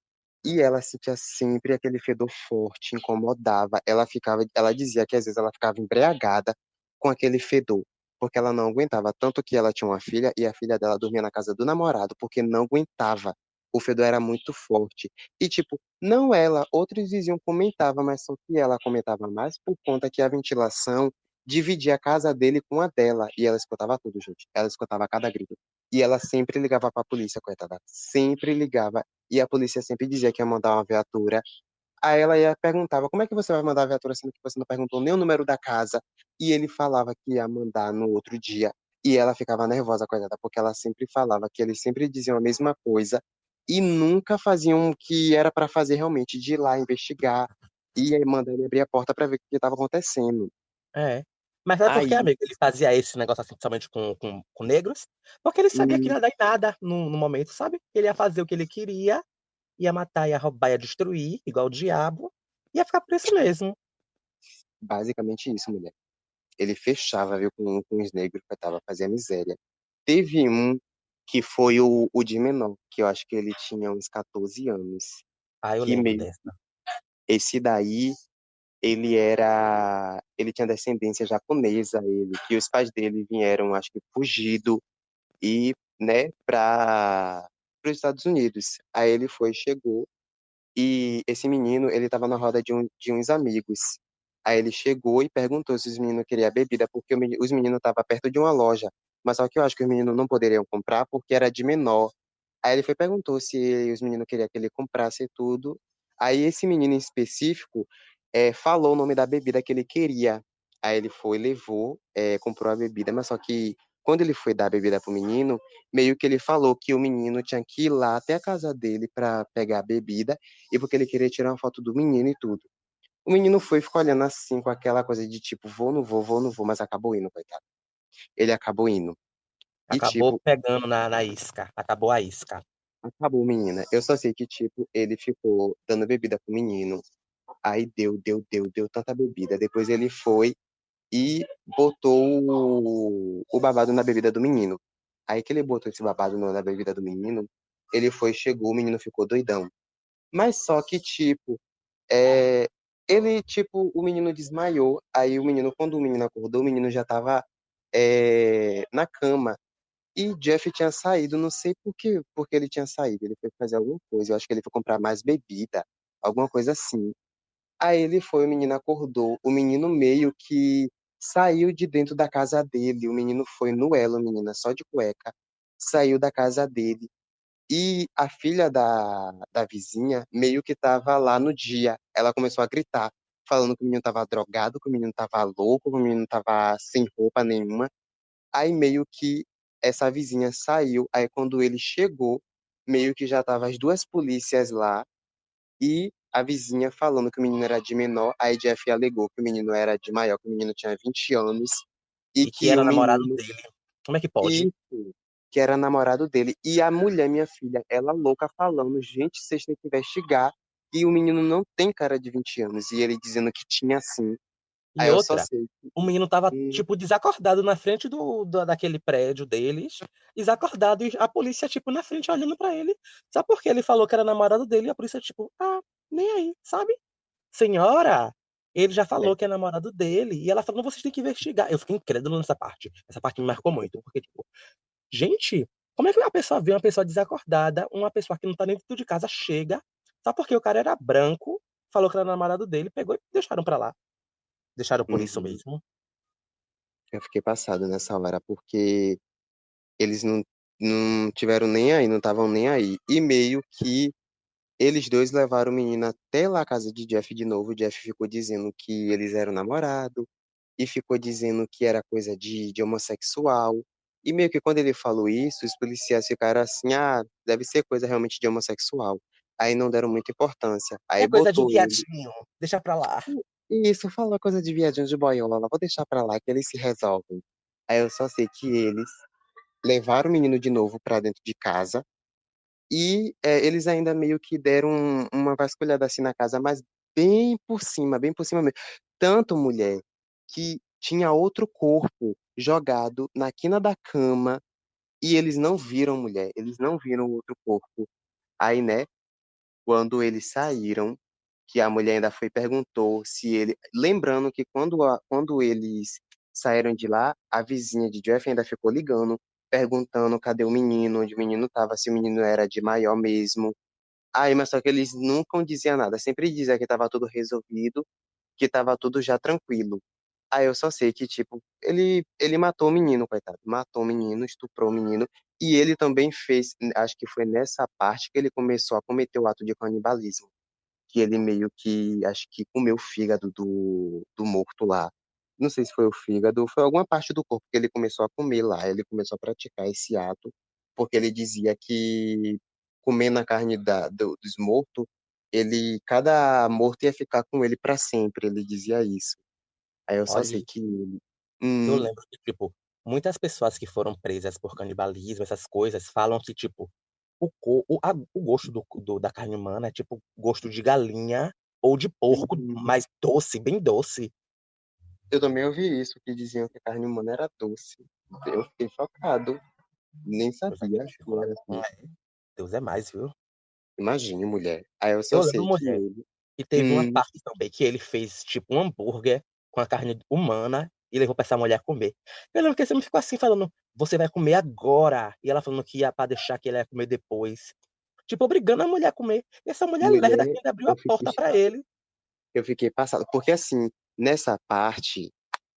E ela sentia sempre aquele fedor forte, incomodava. Ela dizia que às vezes ela ficava embriagada com aquele fedor, porque ela não aguentava. Tanto que ela tinha uma filha e a filha dela dormia na casa do namorado, porque não aguentava. O fedor era muito forte. E, tipo, não ela, outros vizinhos comentavam, mas só que ela comentava mais por conta que a ventilação dividia a casa dele com a dela. E ela escutava tudo, gente. Ela escutava cada grito. E ela sempre ligava para a polícia, coitada. Sempre ligava e a polícia sempre dizia que ia mandar uma viatura. Aí ela ia perguntava, como é que você vai mandar a viatura sendo que você não perguntou nem o número da casa? E ele falava que ia mandar no outro dia. E ela ficava nervosa, coitada, porque ela sempre falava que eles sempre diziam a mesma coisa e nunca faziam o que era para fazer realmente, de ir lá investigar e aí mandar ele abrir a porta para ver o que estava acontecendo. É. Mas sabe por quê, Aí, amigo, ele fazia esse negócio, assim, principalmente com negros? Porque ele sabia que hum, não ia dar em nada no momento, sabe? Ele ia fazer o que ele queria, ia matar, ia roubar, ia destruir, igual o diabo, ia ficar por isso mesmo. basicamente isso, mulher. Ele fechava, viu, com os negros, que tava fazia miséria. Teve um que foi o de menor, que eu acho que ele tinha uns 14 anos, Ah, eu que lembro meio, dessa. esse daí, ele tinha descendência japonesa, ele, que os pais dele vieram, acho que fugido, e, né, para os Estados Unidos. Aí ele foi, chegou, e esse menino, ele estava na roda de uns amigos. Aí ele chegou e perguntou se os meninos queriam bebida, porque os meninos estavam perto de uma loja. Mas só que eu acho que os meninos não poderiam comprar porque era de menor. Aí ele foi e perguntou se os meninos queriam que ele comprasse tudo. Aí esse menino em específico falou o nome da bebida que ele queria. Aí ele foi, levou, comprou a bebida, mas só que quando ele foi dar a bebida pro menino, meio que ele falou que o menino tinha que ir lá até a casa dele para pegar a bebida e porque ele queria tirar uma foto do menino e tudo. O menino foi e ficou olhando assim com aquela coisa de tipo, vou, não vou, mas acabou indo, coitado. Ele acabou indo. E Acabou tipo, pegando na isca. Acabou a isca. acabou, menina. Eu só sei que, tipo, ele ficou dando bebida pro menino. Aí deu tanta bebida. Depois ele foi e botou o babado na bebida do menino. Aí que ele botou esse babado na bebida do menino, ele foi, chegou, o menino ficou doidão. Mas só que, tipo, é, ele, tipo, o menino desmaiou. Aí o menino, quando o menino acordou, o menino já tava na cama. E Jeff tinha saído, não sei por que ele tinha saído. Ele foi fazer alguma coisa, eu acho que ele foi comprar mais bebida, alguma coisa assim. Aí ele foi, o menino acordou, o menino meio que saiu de dentro da casa dele. O menino foi no elo, menina, só de cueca, saiu da casa dele. E a filha da vizinha meio que estava lá no dia. Ela começou a gritar. falando que o menino tava drogado, que o menino tava louco, que o menino tava sem roupa nenhuma. Aí meio que essa vizinha saiu, aí quando ele chegou, meio que já tava as duas polícias lá e a vizinha falando que o menino era de menor, aí Jeff alegou que o menino era de maior, que o menino tinha 20 anos e E que que era o namorado menino, dele. Como é que pode? isso, que era namorado dele. E a mulher, minha filha, ela louca falando, gente, vocês têm que investigar. E o menino não tem cara de 20 anos. E ele dizendo que tinha sim. E Aí eu só outra, sei que. o menino tava, hum, tipo, desacordado na frente daquele prédio deles, desacordado, e a polícia, tipo, na frente olhando pra ele. Sabe por que ele falou que era namorado dele? E a polícia, tipo, ah, nem aí, sabe? Senhora, ele já é, falou que é namorado dele. E ela falou, vocês têm que investigar. Eu fiquei incrédulo nessa parte. Essa parte me marcou muito, porque, tipo, gente, como é que uma pessoa vê uma pessoa desacordada, uma pessoa que não tá nem dentro de casa, chega, só porque o cara era branco, falou que era namorado dele, pegou e deixaram pra lá. Deixaram por isso uhum. mesmo. Eu fiquei passado nessa hora, porque eles não tiveram nem aí, não estavam nem aí. E meio que eles dois levaram o menino até lá a casa de Jeff de novo. O Jeff ficou dizendo que eles eram namorados e ficou dizendo que era coisa de homossexual. E meio que quando ele falou isso, os policiais ficaram assim, ah, deve ser coisa realmente de homossexual. Aí não deram muita importância. Aí É coisa de botou ele. viadinho. Deixa pra lá. E isso falou coisa de viadinho de boiola, vou deixar pra lá que eles se resolvem. Aí eu só sei que eles levaram o menino de novo pra dentro de casa e eles ainda meio que deram uma vasculhada assim na casa, mas bem por cima mesmo. Tanto mulher que tinha outro corpo jogado na quina da cama e eles não viram mulher, eles não viram o outro corpo. Aí, né, quando eles saíram, que a mulher ainda foi e perguntou se ele, lembrando que quando eles saíram de lá, a vizinha de Jeff ainda ficou ligando, perguntando cadê o menino, onde o menino estava, se o menino era de maior mesmo. Aí, mas só que eles nunca diziam nada, sempre dizia que estava tudo resolvido, que estava tudo já tranquilo. Aí eu só sei que, tipo, ele matou o menino, coitado. Matou o menino, estuprou o menino. E ele também fez, acho que foi nessa parte que ele começou a cometer o ato de canibalismo. Que ele meio que, acho que comeu o fígado do morto lá. Não sei se foi o fígado, foi alguma parte do corpo que ele começou a comer lá. Ele começou a praticar esse ato, porque ele dizia que comendo a carne dos mortos, cada morto ia ficar com ele para sempre. Ele dizia isso. Aí eu só sei Olha, que eu hum, lembro que, tipo, muitas pessoas que foram presas por canibalismo, essas coisas, falam que, tipo, o gosto da carne humana é, tipo, gosto de galinha ou de porco, uhum. mais doce, bem doce. Eu também ouvi isso, que diziam que a carne humana era doce. Eu fiquei chocado. Nem Coisa sabia que, que era é, assim. Deus é mais, viu? Imagine, mulher. Aí eu só Eu lembro, sei que mulher, ele. que teve uma Hum, parte também que ele fez, tipo, um hambúrguer com a carne humana e levou pra essa mulher comer. Eu lembro que ele me ficou assim, falando, você vai comer agora. E ela falando que ia pra deixar que ele ia comer depois. Tipo, obrigando a mulher a comer. E essa mulher lerda mulher, que ainda abriu eu a fiquei, porta pra ele. eu fiquei passado. Porque assim, nessa parte,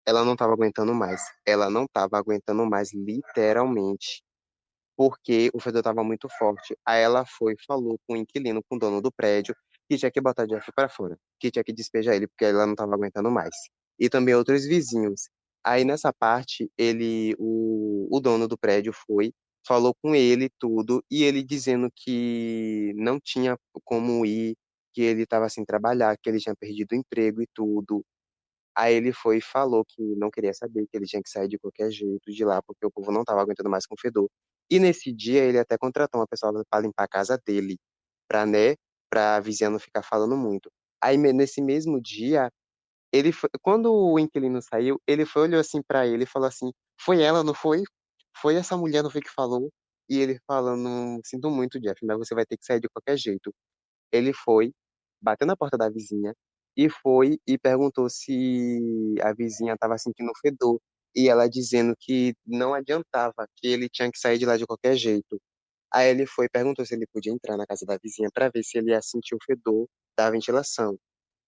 ela não tava aguentando mais. Ela não tava aguentando mais, literalmente. Porque o fedor estava muito forte. Aí ela foi e falou com o inquilino, com o dono do prédio, que tinha que botar Jeff para fora, que tinha que despejar ele, porque ela não estava aguentando mais. E também outros vizinhos. Aí nessa parte, o dono do prédio foi, falou com ele tudo, e ele dizendo que não tinha como ir, que ele estava sem trabalhar, que ele tinha perdido o emprego e tudo. Aí ele foi e falou que não queria saber, que ele tinha que sair de qualquer jeito de lá, porque o povo não estava aguentando mais com o fedor. E nesse dia ele até contratou uma pessoa para limpar a casa dele, pra, né, pra vizinha não ficar falando muito. Aí nesse mesmo dia, quando o inquilino saiu, ele foi, olhou assim pra ele e falou assim: Foi ela, não foi? Foi essa mulher, não foi que falou? E ele falando: Sinto muito, Jeff, mas você vai ter que sair de qualquer jeito. Ele foi, bateu na porta da vizinha e foi e perguntou se a vizinha estava sentindo fedor. E ela dizendo que não adiantava, que ele tinha que sair de lá de qualquer jeito. Aí ele foi e perguntou se ele podia entrar na casa da vizinha para ver se ele ia sentir o fedor da ventilação.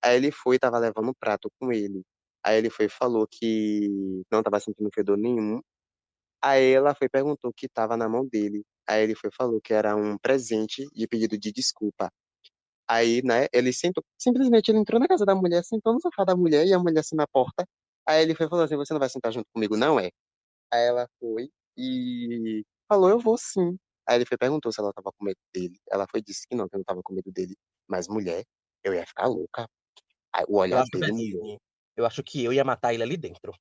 Aí ele foi e estava levando um prato com ele. Aí ele foi e falou que não estava sentindo fedor nenhum. Aí ela foi e perguntou o que estava na mão dele. Aí ele foi e falou que era um presente de pedido de desculpa. Aí, né, ele sentou, simplesmente ele entrou na casa da mulher, sentou no sofá da mulher e a mulher assim na porta. Aí ele foi e falou assim: Você não vai sentar junto comigo, não é? Aí ela foi e falou: Eu vou sim. Aí ele foi e perguntou se ela tava com medo dele. Ela foi e disse que não tava com medo dele. Mas mulher, eu ia ficar louca. Aí, o Eu olhar acho, dele, mulher. Belinho, eu acho que eu ia matar ele ali dentro.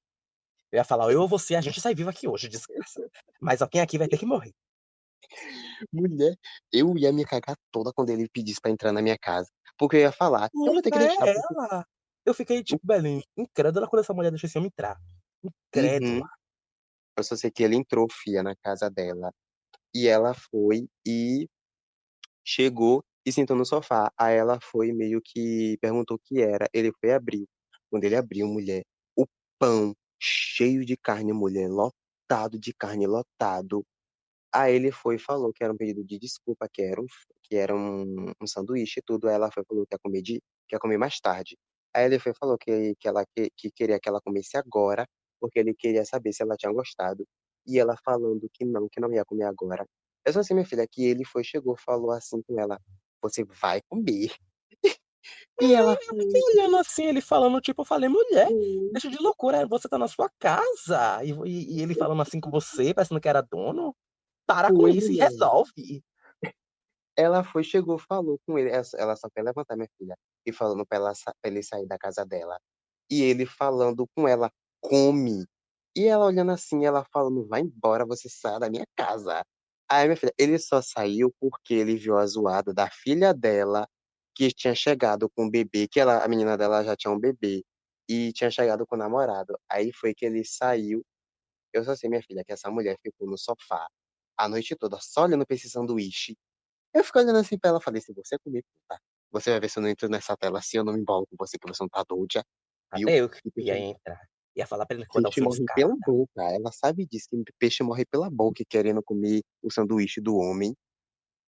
Eu ia falar, eu ou você, a gente sai vivo aqui hoje, desgraça. Mas alguém aqui vai ter que morrer. Mulher, eu ia me cagar toda quando ele pedisse pra entrar na minha casa. Porque eu ia falar: Eu vou ter que Puta, deixar, é porque. ela. Eu fiquei, tipo, Belinho, incrédula quando essa mulher deixou esse homem entrar. Incrédula. Uhum. Eu só sei que ele entrou, fia, na casa dela. E ela foi e chegou e sentou no sofá. Aí ela foi meio que perguntou o que era. Ele foi e abriu. Quando ele abriu, mulher, o pão cheio de carne, mulher, lotado de carne, lotado. Aí ele foi e falou que era um pedido de desculpa, que era um sanduíche e tudo. Aí ela foi e falou que ia comer mais tarde. Aí ele foi e falou que queria que ela comesse agora, porque ele queria saber se ela tinha gostado. E ela falando que não ia comer agora. Eu só sei, minha filha, que ele foi, chegou, falou assim com ela: Você vai comer. E ela Eu fiquei foi, olhando assim, ele falando, tipo, eu falei, mulher, foi, deixa de loucura, você tá na sua casa. E ele falando assim com você, parecendo que era dono. Para com foi, isso e mulher. resolve. Ela foi, chegou, falou com ele. Ela só quer levantar, minha filha. E falando pra ele sair da casa dela. E ele falando com ela: Come. E ela olhando assim, ela falando: Vai embora, você sai da minha casa. Aí, minha filha, ele só saiu porque ele viu a zoada da filha dela, que tinha chegado com o bebê, a menina dela já tinha um bebê. E tinha chegado com o namorado. Aí foi que ele saiu. Eu só sei, minha filha, que essa mulher ficou no sofá a noite toda só olhando pra esse sanduíche. Eu fico olhando assim pra ela e falei: Se você comer, tá? Você vai ver se eu não entro nessa tela assim, eu não me embolo com você, que você não tá doida, viu? Até eu que E ia peixe, entrar. Ia falar pra ele acordar o peixe fio de morre pela escada. boca. Ela sabe disso, que peixe morre pela boca querendo comer o sanduíche do homem.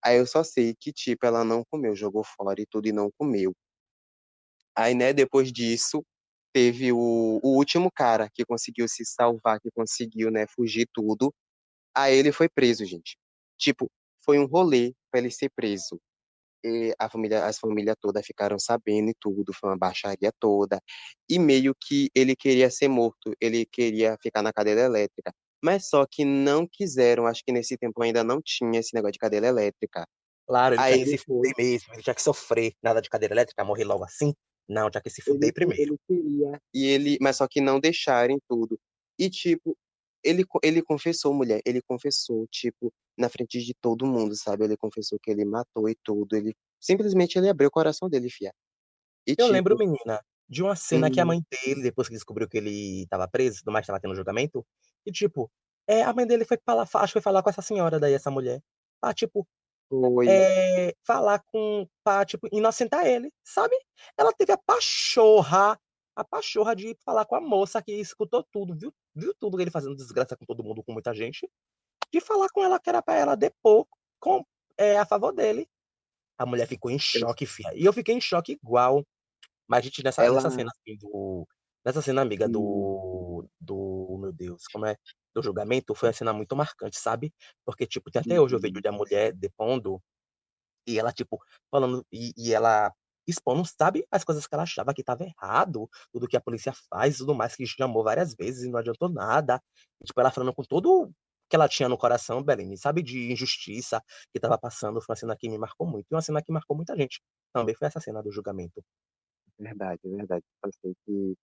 Aí eu só sei que, tipo, ela não comeu, jogou fora e tudo e não comeu. Aí, né, depois disso, teve o último cara que conseguiu se salvar, que conseguiu, né, fugir tudo. Aí ele foi preso, gente. Tipo, foi um rolê pra ele ser preso. E as famílias todas ficaram sabendo e tudo, foi uma baixaria toda. E meio que ele queria ser morto, ele queria ficar na cadeira elétrica. Mas só que não quiseram, acho que nesse tempo ainda não tinha esse negócio de cadeira elétrica. Claro, ele Aí tinha que ele se foi, fuder mesmo, ele tinha que sofrer. Nada de cadeira elétrica, morrer logo assim. Não, tinha que se fuder primeiro. ele queria, mas só que não deixaram tudo. E tipo, ele confessou, mulher, ele confessou, tipo, na frente de todo mundo, sabe? Ele confessou que ele matou e tudo, ele simplesmente ele abriu o coração dele, fia. E Eu lembro, tipo, menina, de uma cena que a hum, mãe dele, depois que descobriu que ele estava preso, tudo mais estava tendo julgamento, e tipo, a mãe dele foi falar, acho que foi falar com essa senhora daí, essa mulher, pra, tipo, foi. falar pra, tipo, inocentar ele, sabe? Ela teve a pachorra de falar com a moça que escutou tudo, viu tudo ele fazendo desgraça com todo mundo, com muita gente, de falar com ela que era pra ela depor a favor dele. A mulher ficou em choque, fia. E eu fiquei em choque igual. Mas, gente, nessa Ela, cena, assim, nessa cena, amiga, hum, meu Deus, como é? Do julgamento, foi uma cena muito marcante, sabe? Porque, tipo, tem até hoje o vídeo uhum, da mulher depondo, e ela, tipo, falando, e ela expondo, sabe? As coisas que ela achava que estava errado, tudo que a polícia faz, tudo mais, que chamou várias vezes e não adiantou nada. E, tipo, ela falando com tudo que ela tinha no coração, Belém, sabe? De injustiça que estava passando, foi uma cena que me marcou muito. E uma cena que marcou muita gente. Também foi essa cena do julgamento. verdade, verdade. Eu sei que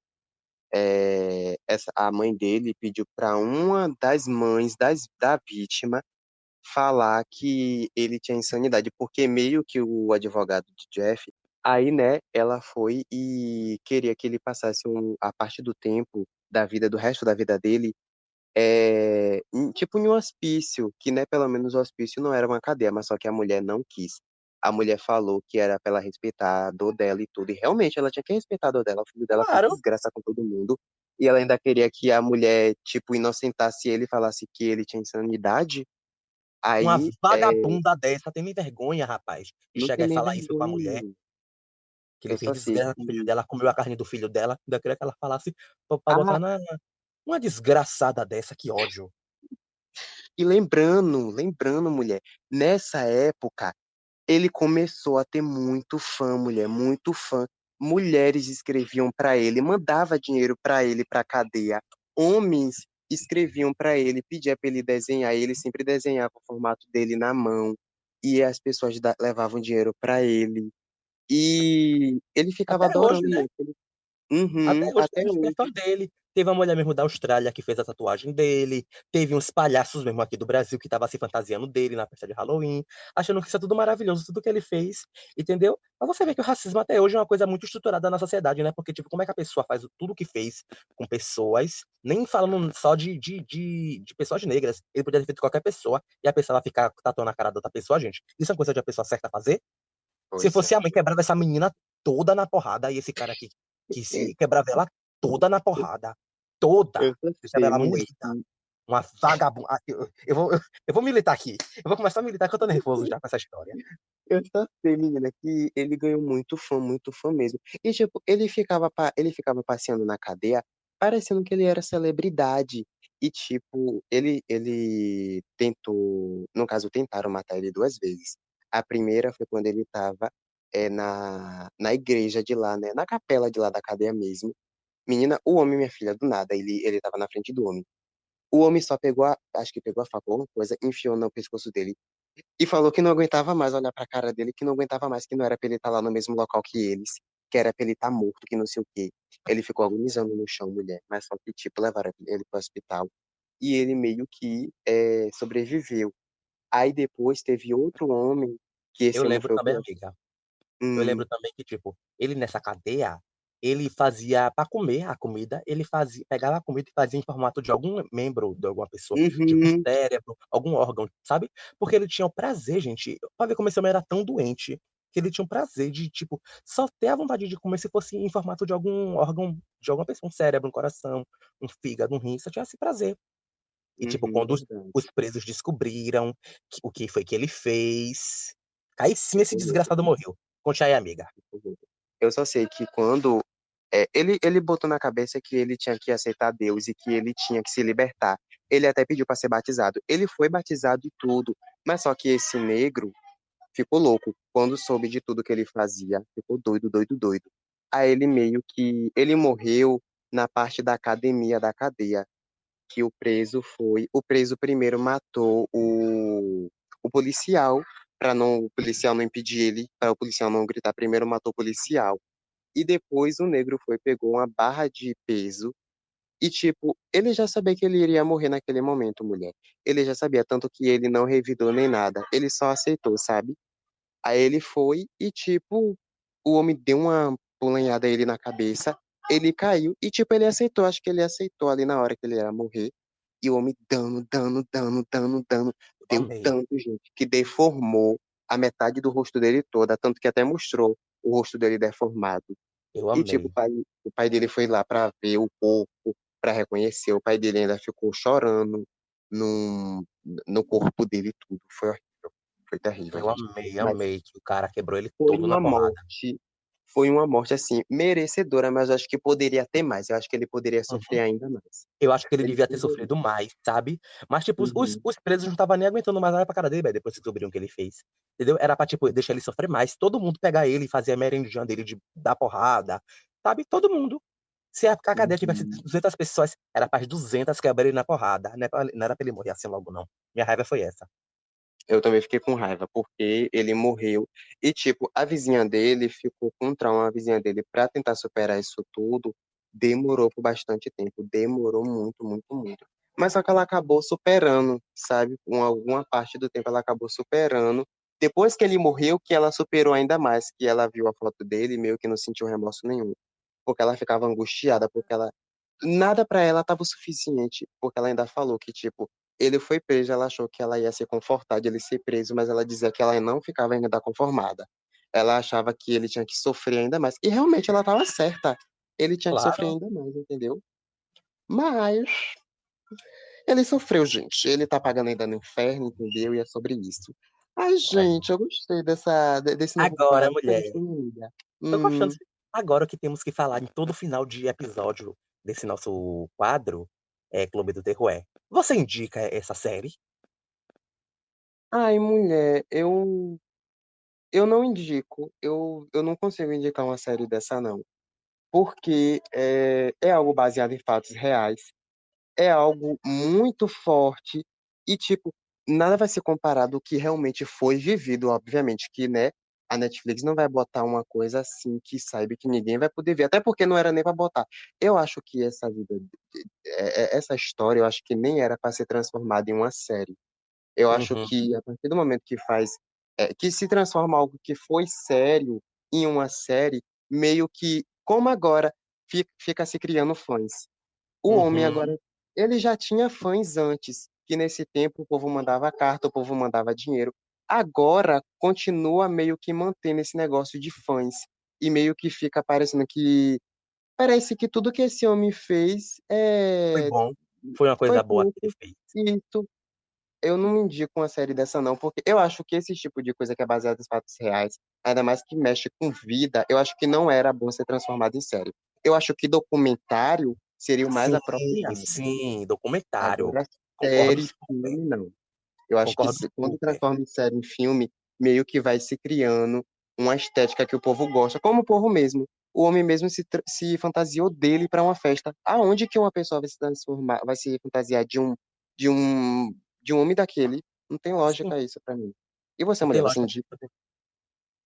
a mãe dele pediu para uma das mães da vítima falar que ele tinha insanidade, porque meio que o advogado de Jeff, aí, né, ela foi e queria que ele passasse a parte do tempo da vida, do resto da vida dele, tipo em um hospício, que, né, pelo menos o hospício não era uma cadeia, mas só que a mulher não quis. A mulher falou que era pra ela respeitar a dor dela e tudo, e realmente ela tinha que respeitar a dor dela, o filho dela fez Claro. desgraça com todo mundo, e ela ainda queria que a mulher, tipo, inocentasse ele, falasse que ele tinha insanidade. Uma Aí, vagabunda dessa tem nem vergonha, rapaz, de não tem chegar e nem falar isso com a vergonha, mulher, menino. que ele Eu fez só sei desgraça com o filho que. dela, comeu a carne do filho dela, ainda queria que ela falasse pra Ah, botar uma desgraçada dessa, que ódio. e lembrando, mulher, nessa época, Ele começou a ter muito fã, mulher, muito fã. Mulheres escreviam pra ele, mandava dinheiro pra ele pra cadeia. Homens escreviam pra ele, pedia pra ele desenhar, e ele sempre desenhava o formato dele na mão. E as pessoas levavam dinheiro pra ele. E ele ficava Até hoje, adorando né? isso. Uhum, Até hoje até tem gente que é hoje. fã dele. Teve uma mulher mesmo da Austrália que fez a tatuagem dele. Teve uns palhaços mesmo aqui do Brasil que estavam se fantasiando dele na festa de Halloween, achando que isso é tudo maravilhoso, tudo que ele fez, entendeu? Mas você vê que o racismo até hoje é uma coisa muito estruturada na sociedade, né? Porque, tipo, como é que a pessoa faz tudo o que fez com pessoas, nem falando só de pessoas negras, ele poderia ter feito com qualquer pessoa, e a pessoa vai ficar tatuando a cara da outra pessoa, gente. Isso é uma coisa de a pessoa certa fazer? Se Pois é. fosse a mãe quebrava essa menina toda na porrada, e esse cara aqui que se quebrava ela toda na porrada. Toda. Eu só Deixava sei, ela mulher, moída. Uma vagabunda. Eu vou militar aqui. Eu vou começar a militar que eu tô nervoso já com essa história. eu só sei, menina, que ele ganhou muito fã mesmo. E, tipo, ele ficava passeando na cadeia, parecendo que ele era celebridade. E, tipo, ele tentou, no caso, tentaram matar ele duas vezes. A primeira foi quando ele tava na igreja de lá, né? Na capela de lá da cadeia mesmo. Menina, o homem, minha filha, do nada, ele tava na frente do homem. O homem só pegou acho que pegou a faca ou alguma coisa, enfiou no pescoço dele e falou que não aguentava mais olhar pra cara dele, que não aguentava mais, que não era pra ele estar lá no mesmo local que eles, que era pra ele estar morto, que não sei o quê. Ele ficou agonizando no chão, mulher, mas só que, tipo, levaram ele pro hospital e ele meio que sobreviveu. Aí depois teve outro homem, que Eu esse homem lembro foi o também, pior. amiga. Eu Hum, lembro também que, tipo, ele nessa cadeia, ele fazia, para comer a comida, ele fazia, pegava a comida e fazia em formato de algum membro de alguma pessoa, tipo um uhum, cérebro, algum órgão, sabe? Porque ele tinha o prazer, gente, pra ver como esse homem era tão doente, que ele tinha o prazer de, tipo, só ter a vontade de comer se fosse em formato de algum órgão, de alguma pessoa, um cérebro, um coração, um fígado, um rim, só tinha esse prazer. E, tipo, quando verdade. os presos descobriram o que foi que ele fez, aí sim esse Ficou louco. desgraçado morreu. Conte aí, amiga. Eu só sei que quando ele botou na cabeça que ele tinha que aceitar Deus e que ele tinha que se libertar. Ele até pediu para ser batizado. Ele foi batizado e tudo, mas só que esse negro ficou louco quando soube de tudo que ele fazia. Ficou doido, doido, doido. Aí ele meio que ele morreu na parte da academia da cadeia, que o preso primeiro matou o policial para não o policial não impedir ele, para o policial não gritar primeiro matou o policial. E depois o negro foi, pegou uma barra de peso e, tipo, ele já sabia que ele iria morrer naquele momento, mulher. Ele já sabia, tanto que ele não revidou nem nada. Ele só aceitou, sabe? Aí ele foi e, tipo, o homem deu uma pulanhada a ele na cabeça, ele caiu e, tipo, ele aceitou. Acho que ele aceitou ali na hora que ele ia morrer. E o homem dando. Eu Deu amei. tanto, gente, que deformou a metade do rosto dele toda, tanto que até mostrou o rosto dele deformado. Eu E, tipo, amei. o pai dele foi lá pra ver o corpo, pra reconhecer. O pai dele ainda ficou chorando no, no corpo dele e tudo. Foi horrível. Foi terrível, Eu gente. amei, Mas amei que o cara quebrou ele foi todo na uma porrada. morte, foi uma morte, assim, merecedora, mas eu acho que poderia ter mais. Eu acho que ele poderia sofrer Uhum. ainda mais. Eu acho que ele Ele devia ter poderia. sofrido mais, sabe? Mas, tipo, Uhum. os presos não estavam nem aguentando mais olhar pra cara dele, velho, depois que descobriram o que ele fez. Entendeu? Era pra, tipo, deixar ele sofrer mais. Todo mundo pegar ele e fazer a merendinha dele de dar porrada. Sabe? Todo mundo. Se a cadeia tivesse Uhum. 200 pessoas, era para as 200 quebrar ele na porrada. Não era pra ele morrer assim logo, não. Minha raiva foi essa. Eu também fiquei com raiva, porque ele morreu. E, tipo, a vizinha dele ficou com trauma, a vizinha dele, pra tentar superar isso tudo, demorou por bastante tempo. Demorou muito, muito, muito. Mas só que ela acabou superando, sabe? Com alguma parte do tempo ela acabou superando. Depois que ele morreu, que ela superou ainda mais, que ela viu a foto dele e meio que não sentiu remorso nenhum. Porque ela ficava angustiada, porque ela. Nada pra ela estava o suficiente, porque ela ainda falou que, tipo, ele foi preso, ela achou que ela ia ser confortada de ele ser preso, mas ela dizia que ela não ficava ainda conformada. Ela achava que ele tinha que sofrer ainda mais. E realmente ela estava certa. Ele tinha que sofrer Claro. ainda mais, entendeu? Mas ele sofreu, gente. Ele tá pagando ainda no inferno, entendeu? E é sobre isso. Ai, É. gente, eu gostei desse novo Agora, quadro. Você mulher, gostou, minha amiga? tô gostando. Hum. Agora o que temos que falar em todo final de episódio desse nosso quadro é Clube do Terror é. Você indica essa série? Ai, mulher, eu eu não indico, eu não consigo indicar uma série dessa, não. Porque é algo baseado em fatos reais, é algo muito forte e, tipo, nada vai ser comparado ao que realmente foi vivido, obviamente, que, né, a Netflix não vai botar uma coisa assim que saiba que ninguém vai poder ver, até porque não era nem para botar. Eu acho que essa vida, essa história, eu acho que nem era para ser transformada em uma série. Eu acho Uhum, que a partir do momento que se transforma algo que foi sério em uma série, meio que, como agora, fica se criando fãs. O homem uhum, agora, ele já tinha fãs antes, que nesse tempo o povo mandava carta, o povo mandava dinheiro. Agora continua meio que mantendo esse negócio de fãs e meio que fica parecendo que parece que tudo que esse homem fez foi bom. Foi uma foi coisa boa que ele pouco. fez. Isso eu não indico uma série dessa, não, porque eu acho que esse tipo de coisa que é baseada em fatos reais, ainda mais que mexe com vida, eu acho que não era bom ser transformado em série. Eu acho que documentário seria o mais Sim, apropriado. sim, documentário. Agora, Concordo série, super. filme, não. Eu acho que Concordo quando super. transforma em série, em filme, meio que vai se criando uma estética que o povo gosta, como o povo mesmo. O homem mesmo se fantasiou dele para uma festa. Aonde que uma pessoa vai se transformar, vai se fantasiar de um, de um homem daquele? Não tem Sim, lógica isso para mim. E você, não tem mulher, você lógica. indica?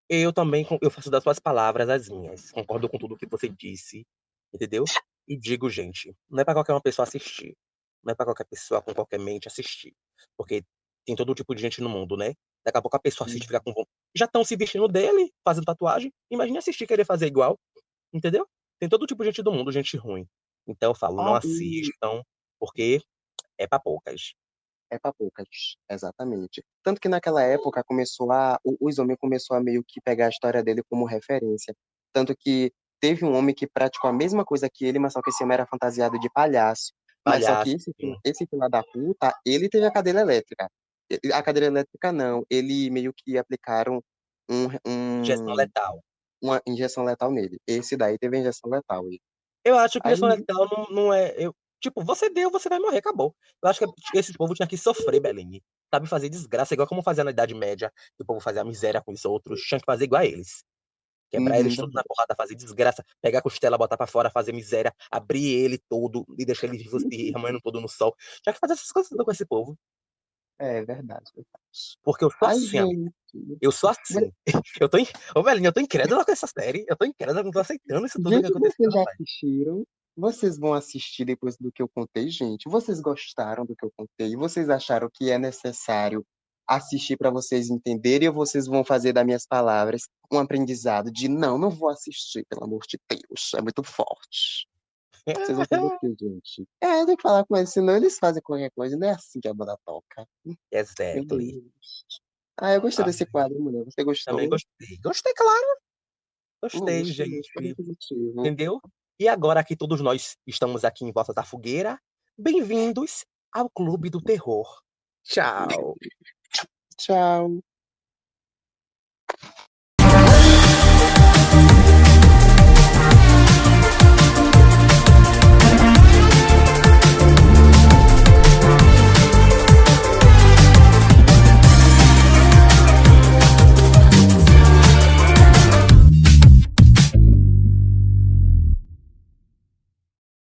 Eu também, eu faço das suas palavras as minhas. Concordo com tudo que você disse, entendeu? E digo, gente, não é para qualquer uma pessoa assistir. Não é para qualquer pessoa com qualquer mente assistir. Porque tem todo tipo de gente no mundo, né? Daqui a pouco a pessoa assiste e fica com vontade. Já estão se vestindo dele, fazendo tatuagem. Imagine assistir e querer fazer igual, entendeu? Tem todo tipo de gente do mundo, gente ruim. Então eu falo, não Ah, e assistam, porque é para poucas. é pra poucas, exatamente. Tanto que naquela época os homens começou a meio que pegar a história dele como referência. Tanto que teve um homem que praticou a mesma coisa que ele, mas só que esse homem era fantasiado de palhaço. Mas só que Palhaço, sim. esse filho da puta, ele teve a cadeira elétrica. A cadeira elétrica não, ele meio que aplicaram um, Injeção um- letal. uma injeção letal nele. Esse daí teve a injeção letal. Eu acho que Aí, injeção letal não é. Tipo, você deu, você vai morrer, acabou. Eu acho que esse povo tinha que sofrer, Belém. Sabe fazer desgraça, igual como fazia na Idade Média, que o povo fazia miséria com os outros. Tinha que fazer igual a eles. Quebrar uhum, eles tudo na porrada, fazer desgraça, pegar a costela, botar pra fora, fazer miséria, abrir ele todo e deixar ele vivo e remoendo todo no sol. Tinha que fazer essas coisas com esse povo. é verdade, verdade. Porque eu sou Ai, assim, amigo. gente. Eu sou assim. Eu tô, Ô, velhinho, eu tô incrédula com essa série. Eu tô incrédula, eu não tô aceitando isso tudo que Gente, aconteceu, vocês já rapaz. assistiram? Vocês vão assistir depois do que eu contei, gente? Vocês gostaram do que eu contei? Vocês acharam que é necessário assistir para vocês entenderem ou vocês vão fazer das minhas palavras um aprendizado de não, não vou assistir, pelo amor de Deus, é muito forte. Vocês vão fazer o quê, gente? Tem que falar com eles, senão eles fazem qualquer coisa, não é assim que a banda toca. Meu Exactly. Deus. Ah, eu gostei Ah, desse quadro, mulher. Você também gostou? gostei. Gostei, claro. Gostei, Gostei, gostei gente. positivo. Entendeu? E agora que todos nós estamos aqui em volta da fogueira, bem-vindos ao Clube do Terror. Tchau. Tchau.